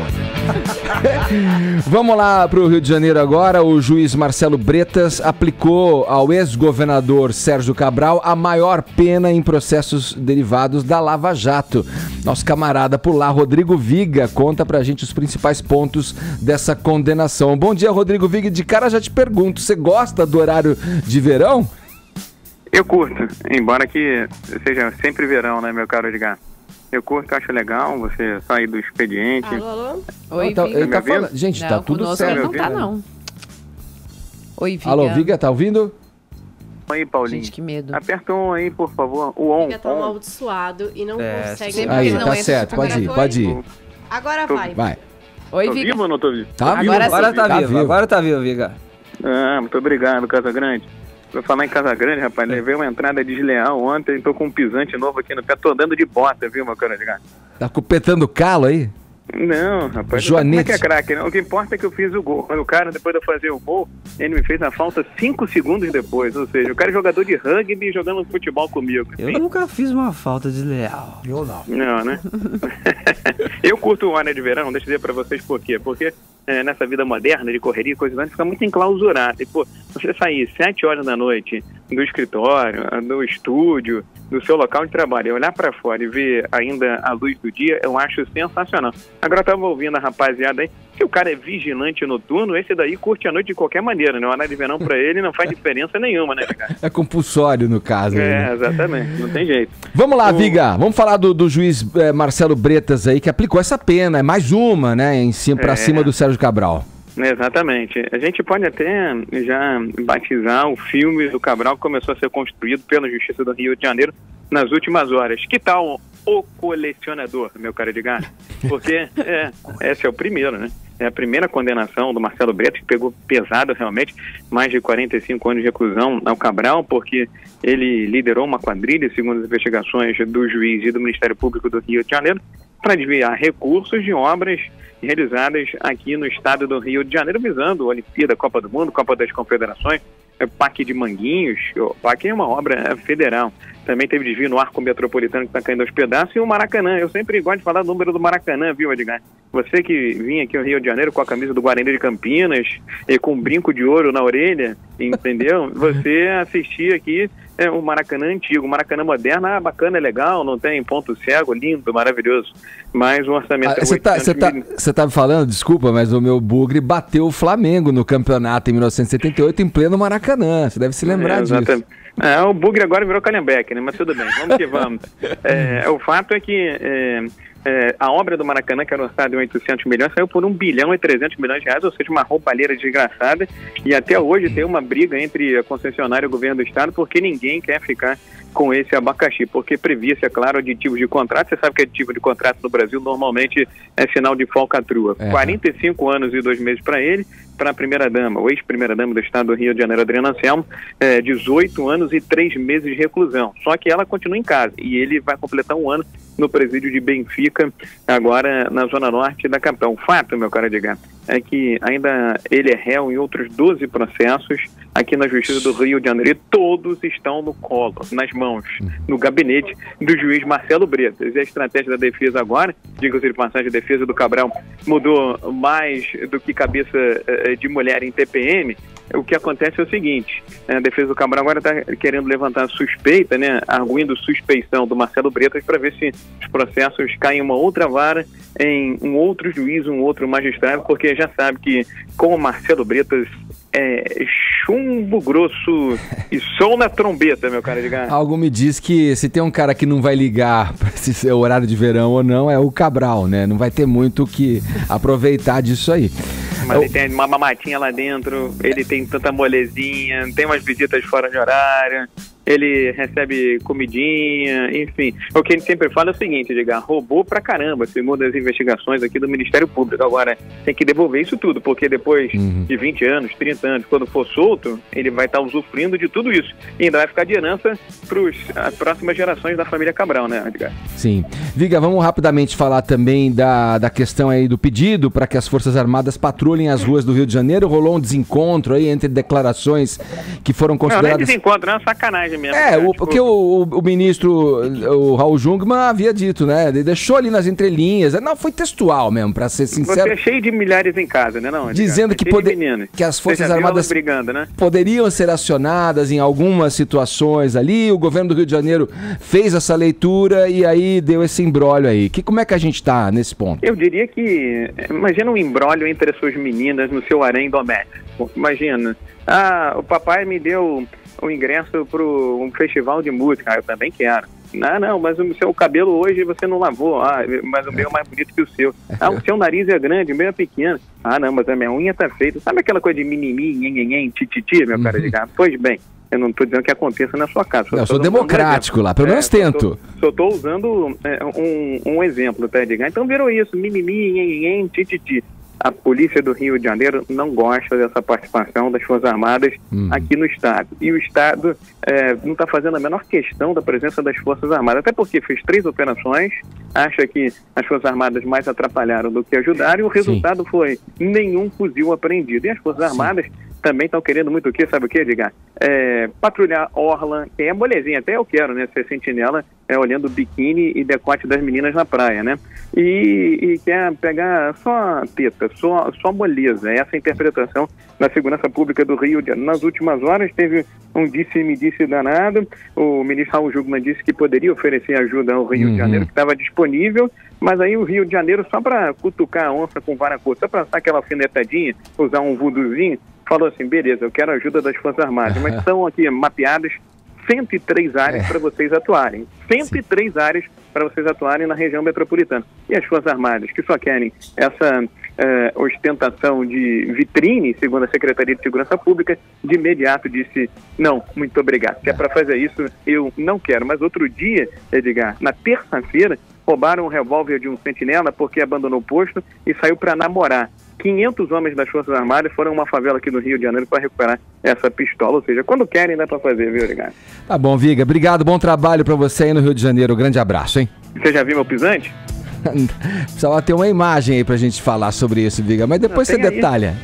Vamos lá pro Rio de Janeiro agora. O juiz Marcelo Bretas aplicou ao ex-governador Sérgio Cabral a maior pena em processos derivados da Lava Jato. Nosso camarada por lá, Rodrigo Viga, conta pra gente os principais pontos dessa condenação. Bom dia, Rodrigo Viga. De cara já te pergunto, você gosta do horário de verão? Eu curto, embora que seja sempre verão, né, meu caro Edgar? Eu curto, acho legal você sair do expediente. Alô? Oi, ele tá falando. Gente, tá tudo certo. Não tá, não. Oi, Viga. Alô, Viga, tá ouvindo? Oi, Paulinho. Gente, que medo. Aperta um aí, por favor. O on. Fica tão amaldiçoado e não consegue... Aí, tá certo, pode ir. Agora vai. Vai. Oi, tô Viga. vivo ou não tô vivo? Tá vivo. Agora tá vivo, Viga. Ah, muito obrigado, Casa Grande. Vou falar em Casa Grande, rapaz, levei uma entrada desleal ontem, tô com um pisante novo aqui no pé, tô andando de bota, viu, meu caro Edgar? Tá cupetando calo aí? Não, rapaz. Como é que é craque? O que importa é que eu fiz o gol. O cara, depois de eu fazer o gol, ele me fez a falta 5 segundos depois. Ou seja, o cara é jogador de rugby jogando futebol comigo. Eu nunca fiz uma falta desleal. Eu não. Não, né? Eu curto o Hora de Verão, deixa eu dizer pra vocês por quê. Porque nessa vida moderna, de correria e coisa assim, fica muito enclausurado. E, pô, você sair 7 horas da noite do escritório, do estúdio, do seu local de trabalho, e olhar pra fora e ver ainda a luz do dia, eu acho sensacional. Agora eu tava ouvindo a rapaziada aí, se o cara é vigilante noturno, esse daí curte a noite de qualquer maneira, né? O Hora de Verão pra ele não faz diferença nenhuma, né, cara? É compulsório no caso. É, exatamente, não tem jeito. Vamos lá, Viga, vamos falar do juiz Marcelo Bretas aí, que aplicou essa pena, é mais uma, né, pra cima do Sérgio Cabral. Exatamente. A gente pode até já batizar o filme do Cabral que começou a ser construído pela Justiça do Rio de Janeiro nas últimas horas. Que tal O Colecionador, meu caro Edgar? Porque esse é o primeiro, né? É a primeira condenação do Marcelo Bretas, que pegou pesado realmente, mais de 45 anos de reclusão ao Cabral, porque ele liderou uma quadrilha, segundo as investigações do juiz e do Ministério Público do Rio de Janeiro, para desviar recursos de obras realizadas aqui no estado do Rio de Janeiro, visando a Olimpíada, Copa do Mundo, Copa das Confederações, Parque de Manguinhos. O Parque é uma obra federal. Também teve desvio no arco metropolitano que está caindo aos pedaços, e o Maracanã. Eu sempre gosto de falar do número do Maracanã, viu, Edgar? Você que vinha aqui ao Rio de Janeiro com a camisa do Guarani de Campinas e com um brinco de ouro na orelha, entendeu? Você assistia aqui o Maracanã antigo. O Maracanã moderno, bacana, é legal, não tem ponto cego, lindo, maravilhoso. Mas o orçamento... Você tá falando, desculpa, mas o meu bugre bateu o Flamengo no campeonato em 1978 em pleno Maracanã. Você deve se lembrar disso. O bugre agora virou Calhambeque, né? Mas tudo bem, vamos que vamos. O fato é que a obra do Maracanã, que era orçada em 800 milhões, saiu por 1 bilhão e 300 milhões de reais, ou seja, uma roubalheira desgraçada. E até hoje tem uma briga entre a concessionária e o governo do estado, porque ninguém quer ficar com esse abacaxi, porque previa-se, é claro, aditivos de contrato. Você sabe que aditivo de contrato no Brasil normalmente é sinal de falcatrua. 45 anos e 2 meses para ele, para a primeira-dama, o ex-primeira-dama do estado do Rio de Janeiro, Adriana Anselmo, 18 anos e 3 meses de reclusão. Só que ela continua em casa e ele vai completar 1 ano no presídio de Benfica, agora na zona norte da capital. O fato, meu caro Edgar, é que ainda ele é réu em outros 12 processos aqui na Justiça do Rio de Janeiro, e todos estão no colo, nas mãos, no gabinete do juiz Marcelo Bretas. E a estratégia da defesa agora, diga-se de passagem, a defesa do Cabral mudou mais do que cabeça de mulher em TPM. O que acontece é o seguinte: a defesa do Cabral agora está querendo levantar suspeita, né, arguindo suspeição do Marcelo Bretas, para ver se os processos caem em uma outra vara, em um outro juiz, um outro magistrado, porque já sabe que com o Marcelo Bretas é chumbo grosso e som na trombeta, meu cara. Algo me diz que se tem um cara que não vai ligar para se ser horário de verão ou não, é o Cabral, né? Não vai ter muito o que aproveitar disso aí. Mas ele tem uma mamatinha lá dentro, ele tem tanta molezinha, tem umas visitas fora de horário, ele recebe comidinha, enfim. O que a gente sempre fala é o seguinte, Edgar: roubou pra caramba, segundo as investigações aqui do Ministério Público. Agora, tem que devolver isso tudo, porque depois de 20 anos, 30 anos, quando for solto, ele vai estar usufruindo de tudo isso. E ainda vai ficar de herança para as próximas gerações da família Cabral, né, Edgar? Sim. Viga, vamos rapidamente falar também da questão aí do pedido para que as Forças Armadas patrulhem as ruas do Rio de Janeiro. Rolou um desencontro aí entre declarações que foram consideradas... Não é desencontro, é uma sacanagem mesmo. Porque o ministro, o Raul Jungmann, havia dito, né? Ele deixou ali nas entrelinhas. Não, foi textual mesmo, para ser sincero. Você é cheio de milhares em casa, né, não? Dizendo que as Forças Armadas brigando, né? poderiam ser acionadas em algumas situações ali. O governo do Rio de Janeiro fez essa leitura e aí deu esse imbróglio aí. Como é que a gente tá nesse ponto? Eu diria que... Imagina um imbróglio entre as suas meninas no seu harém doméstico. Imagina. O papai me deu o ingresso para um festival de música. Eu também quero. Não, mas o seu cabelo hoje você não lavou. Mas o meu é mais bonito que o seu. O seu nariz é grande, o meu é pequeno. Não, mas a minha unha tá feita. Sabe aquela coisa de mimimi, nhenhenhen, tititi, meu cara de gato? Pois bem, eu não estou dizendo que aconteça na sua casa. Eu sou democrático lá, pelo menos tento. Só estou usando um exemplo, tá, Edgar? Então virou isso, mimimi, nhenhenhen, tititi. a polícia do Rio de Janeiro não gosta dessa participação das Forças Armadas aqui no Estado. E o Estado não está fazendo a menor questão da presença das Forças Armadas, até porque fez 3 operações, acha que as Forças Armadas mais atrapalharam do que ajudaram, e o resultado foi nenhum fuzil apreendido. E as Forças Armadas também estão querendo muito o quê? Sabe o quê, Edgar? Patrulhar orla, que é molezinha, até eu quero, né? Ser sentinela, olhando o biquíni e decote das meninas na praia, né? E quer pegar só teta, só moleza. Essa é a interpretação da Segurança Pública do Rio de Janeiro. Nas últimas horas teve um disse-me-disse danado. O ministro Raul Jungmann disse que poderia oferecer ajuda ao Rio de Janeiro, que estava disponível, mas aí o Rio de Janeiro, só para cutucar a onça com vara curta, só para dar aquela alfinetadinha, usar um vuduzinho, falou assim, beleza, eu quero a ajuda das Forças Armadas, mas estão aqui mapeadas 103 áreas para vocês atuarem. 103 áreas para vocês atuarem na região metropolitana. E as Forças Armadas, que só querem essa ostentação de vitrine, segundo a Secretaria de Segurança Pública, de imediato disse, não, muito obrigado. Se é para fazer isso, eu não quero. Mas outro dia, Edgar, na terça-feira, roubaram um revólver de um sentinela porque abandonou o posto e saiu para namorar. 500 homens das Forças Armadas foram a uma favela aqui no Rio de Janeiro para recuperar essa pistola. Ou seja, quando querem, dá para fazer, viu, Edgar? Tá bom, Viga. Obrigado, bom trabalho para você aí no Rio de Janeiro. Grande abraço, hein? Você já viu meu pisante? Precisava ter uma imagem aí pra gente falar sobre isso, Viga, mas depois você detalha.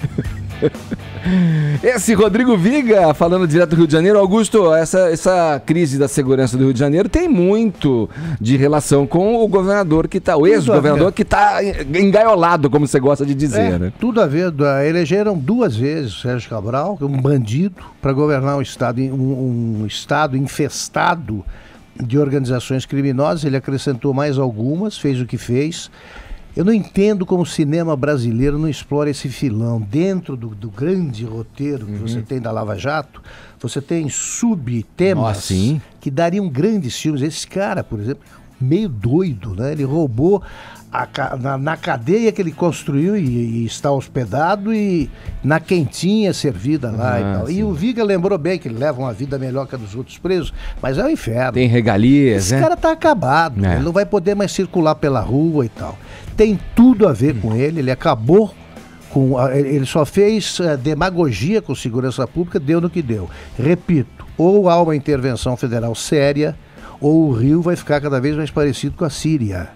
Esse Rodrigo Viga, falando direto do Rio de Janeiro. Augusto, essa crise da segurança do Rio de Janeiro tem muito de relação com o governador que tá, o ex-governador que tá engaiolado, como você gosta de dizer, né? Tudo a ver. Elegeram 2 vezes o Sérgio Cabral, um bandido, para governar um estado infestado de organizações criminosas. Ele acrescentou mais algumas, fez o que fez. Eu não entendo como o cinema brasileiro não explora esse filão. Dentro do grande roteiro que você tem da Lava Jato, você tem subtemas que dariam grandes filmes. Esse cara, por exemplo, meio doido, né? Ele roubou na cadeia que ele construiu e está hospedado, e na quentinha servida lá e tal. E o Viga lembrou bem que ele leva uma vida melhor que a dos outros presos, mas é um inferno. Tem regalias, Esse cara tá acabado, ele não vai poder mais circular pela rua e tal. Tem tudo a ver com ele, ele acabou com... Ele só fez demagogia com segurança pública, deu no que deu. Repito, ou há uma intervenção federal séria, ou o Rio vai ficar cada vez mais parecido com a Síria.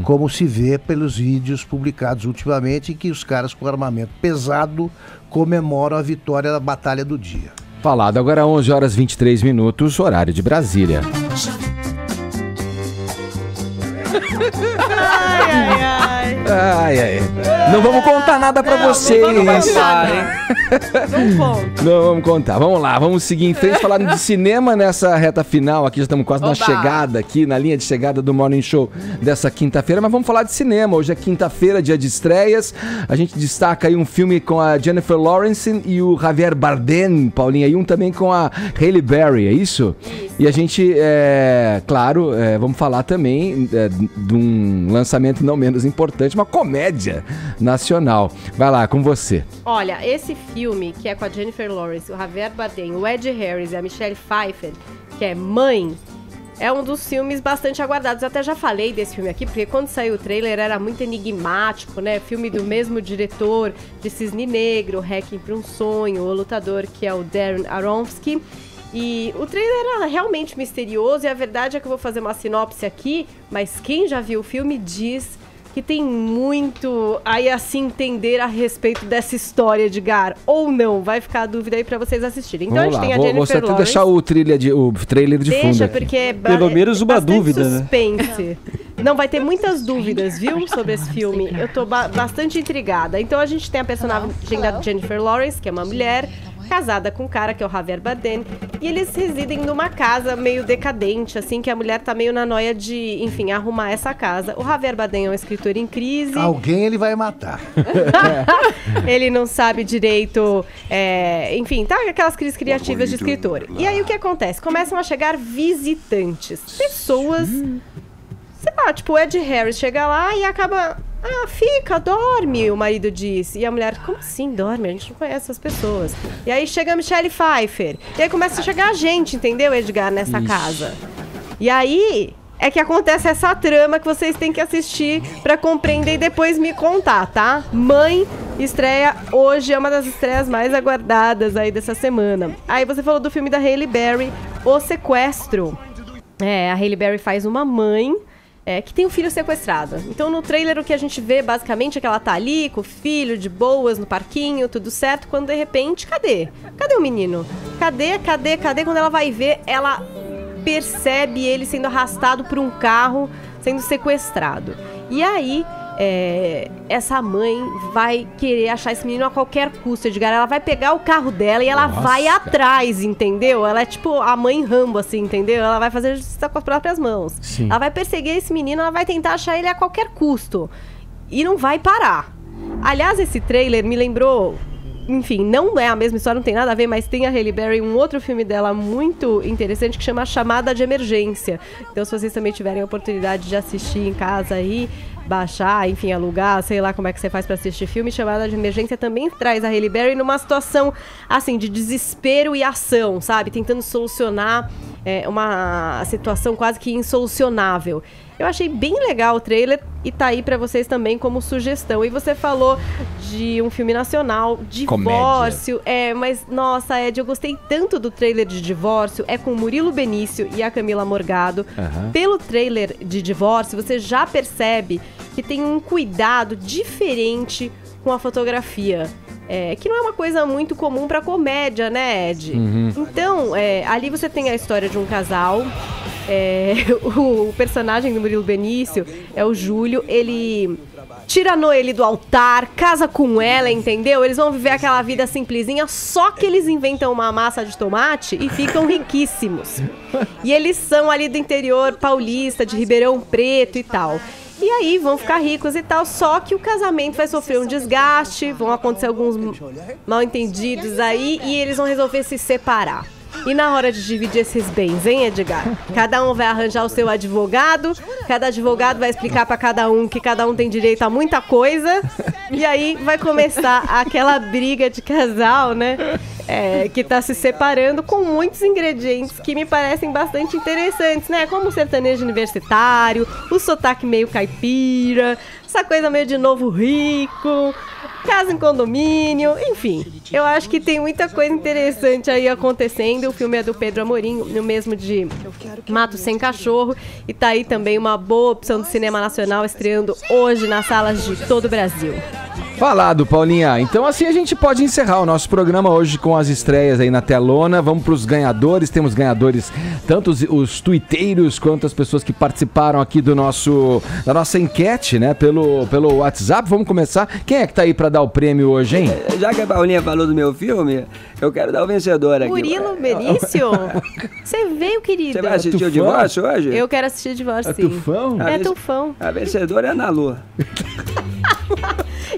Como se vê pelos vídeos publicados ultimamente, em que os caras com armamento pesado comemoram a vitória da batalha do dia. Falado agora 11h23, horário de Brasília. Ai. Não vamos contar nada pra vocês. Não vamos contar. Vamos lá, vamos seguir em frente, falando de cinema nessa reta final. Aqui já estamos quase na chegada, aqui na linha de chegada do Morning Show dessa quinta-feira. Mas vamos falar de cinema. Hoje é quinta-feira, dia de estreias. A gente destaca aí um filme com a Jennifer Lawrence e o Javier Bardem, Paulinha, e um também com a Halle Berry, é isso? E a gente, claro, vamos falar também de um lançamento não menos importante, uma comédia nacional. Vai lá, com você. Olha, esse filme, que é com a Jennifer Lawrence, o Javier Bardem, o Ed Harris e a Michelle Pfeiffer, que é Mãe, é um dos filmes bastante aguardados. Eu até já falei desse filme aqui, porque quando saiu o trailer era muito enigmático, né? Filme do mesmo diretor de Cisne Negro, Requiem para um Sonho, O Lutador, que é o Darren Aronofsky. E o trailer era realmente misterioso, e a verdade é que eu vou fazer uma sinopse aqui, mas quem já viu o filme diz que tem muito aí a se entender a respeito dessa história, Edgar, ou não. Vai ficar a dúvida aí pra vocês assistirem. Então vamos a gente lá. tem a Jennifer Lawrence. Vou deixar o trailer de fundo. Deixa, porque pelo menos uma dúvida, suspense. Né? Não, vai ter muitas dúvidas, viu, sobre esse filme. Eu tô bastante intrigada. Então a gente tem a personagem da Jennifer Lawrence, que é uma mulher casada com um cara que é o Javier Bardem, e eles residem numa casa meio decadente, assim, que a mulher tá meio na noia de, enfim, arrumar essa casa. O Javier Bardem é um escritor em crise. Alguém ele vai matar. Ele não sabe direito, enfim, tá aquelas crises criativas de escritor. E aí o que acontece? Começam a chegar visitantes, pessoas, sei lá, tipo o Ed Harris chega lá e acaba... fica, dorme, o marido diz. E a mulher, como assim dorme? A gente não conhece essas pessoas. E aí chega a Michelle Pfeiffer. E aí começa a chegar a gente, entendeu, Edgar, nessa casa. E aí, é que acontece essa trama que vocês têm que assistir pra compreender e depois me contar, tá? Mãe estreia hoje, é uma das estreias mais aguardadas aí dessa semana. Aí você falou do filme da Halle Berry, O Sequestro. A Halle Berry faz uma mãe que tem um filho sequestrado. Então no trailer o que a gente vê basicamente é que ela tá ali com o filho, de boas, no parquinho, tudo certo, quando de repente, cadê? Cadê o menino? Cadê? Quando ela vai ver, ela percebe ele sendo arrastado por um carro, sendo sequestrado. E aí, essa mãe vai querer achar esse menino a qualquer custo, Edgar. Ela vai pegar o carro dela e ela vai atrás, entendeu? Ela é tipo a mãe Rambo, assim, entendeu? Ela vai fazer justiça com as próprias mãos. Sim. Ela vai perseguir esse menino, ela vai tentar achar ele a qualquer custo. E não vai parar. Aliás, esse trailer me lembrou... Enfim, não é a mesma história, não tem nada a ver, mas tem a Halle Berry, um outro filme dela muito interessante que chama Chamada de Emergência. Então, se vocês também tiverem a oportunidade de assistir em casa aí, baixar, enfim, alugar, sei lá como é que você faz pra assistir filme, Chamada de Emergência também traz a Halle Berry numa situação, assim, de desespero e ação, sabe? Tentando solucionar uma situação quase que insolucionável. Eu achei bem legal o trailer e tá aí pra vocês também como sugestão. E você falou de um filme nacional, Divórcio. Mas, nossa, Ed, eu gostei tanto do trailer de Divórcio. É com o Murilo Benício e a Camila Morgado. Pelo trailer de Divórcio, você já percebe que tem um cuidado diferente com a fotografia. Que não é uma coisa muito comum pra comédia, né, Ed? Então, ali você tem a história de um casal. O personagem do Murilo Benício é o Júlio. Ele tira a Noeli do altar, casa com ela, entendeu? Eles vão viver aquela vida simplesinha, só que eles inventam uma massa de tomate e ficam riquíssimos. E eles são ali do interior paulista, de Ribeirão Preto e tal. E aí vão ficar ricos e tal, só que o casamento vai sofrer um desgaste, vão acontecer alguns mal-entendidos aí e eles vão resolver se separar. E na hora de dividir esses bens, hein, Edgar? Cada um vai arranjar o seu advogado, cada advogado vai explicar pra cada um que cada um tem direito a muita coisa, e aí vai começar aquela briga de casal, né? Que tá se separando com muitos ingredientes que me parecem bastante interessantes, né? Como o sertanejo universitário, o sotaque meio caipira, essa coisa meio de novo rico, casa em condomínio, enfim. Eu acho que tem muita coisa interessante aí acontecendo. O filme é do Pedro Amorim, o mesmo de Mato Sem Cachorro. E tá aí também uma boa opção do cinema nacional estreando hoje nas salas de todo o Brasil. Falado, Paulinha. Então assim a gente pode encerrar o nosso programa hoje com as estreias aí na telona. Vamos para os ganhadores. Temos ganhadores, tanto os tuiteiros quanto as pessoas que participaram aqui da nossa enquete, né? Pelo WhatsApp. Vamos começar. Quem é que tá aí para dar o prêmio hoje, hein? Já que a Paulinha falou do meu filme, eu quero dar o vencedor aqui. Murilo Benício? Você veio, querido? Você vai assistir o Divórcio hoje? Eu quero assistir o Divórcio, sim. Tufão? Tufão. A vencedora é a Ana Lu.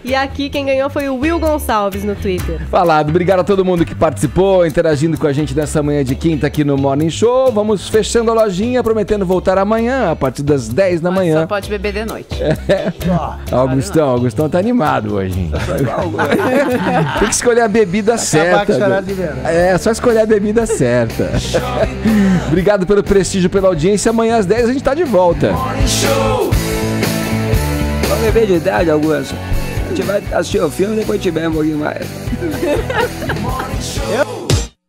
E aqui quem ganhou foi o Will Gonçalves no Twitter. Falado, obrigado a todo mundo que participou, interagindo com a gente nessa manhã de quinta aqui no Morning Show. Vamos fechando a lojinha, prometendo voltar amanhã, a partir das 10 da manhã. Só pode beber de noite. Augustão tá animado hoje, hein? Tem que escolher a bebida certa. Só escolher a bebida certa. Obrigado pelo prestígio, pela audiência. Amanhã às 10 a gente tá de volta. Vamos beber de idade, Augusto. A gente vai assistir o filme e depois te bebe um pouquinho mais.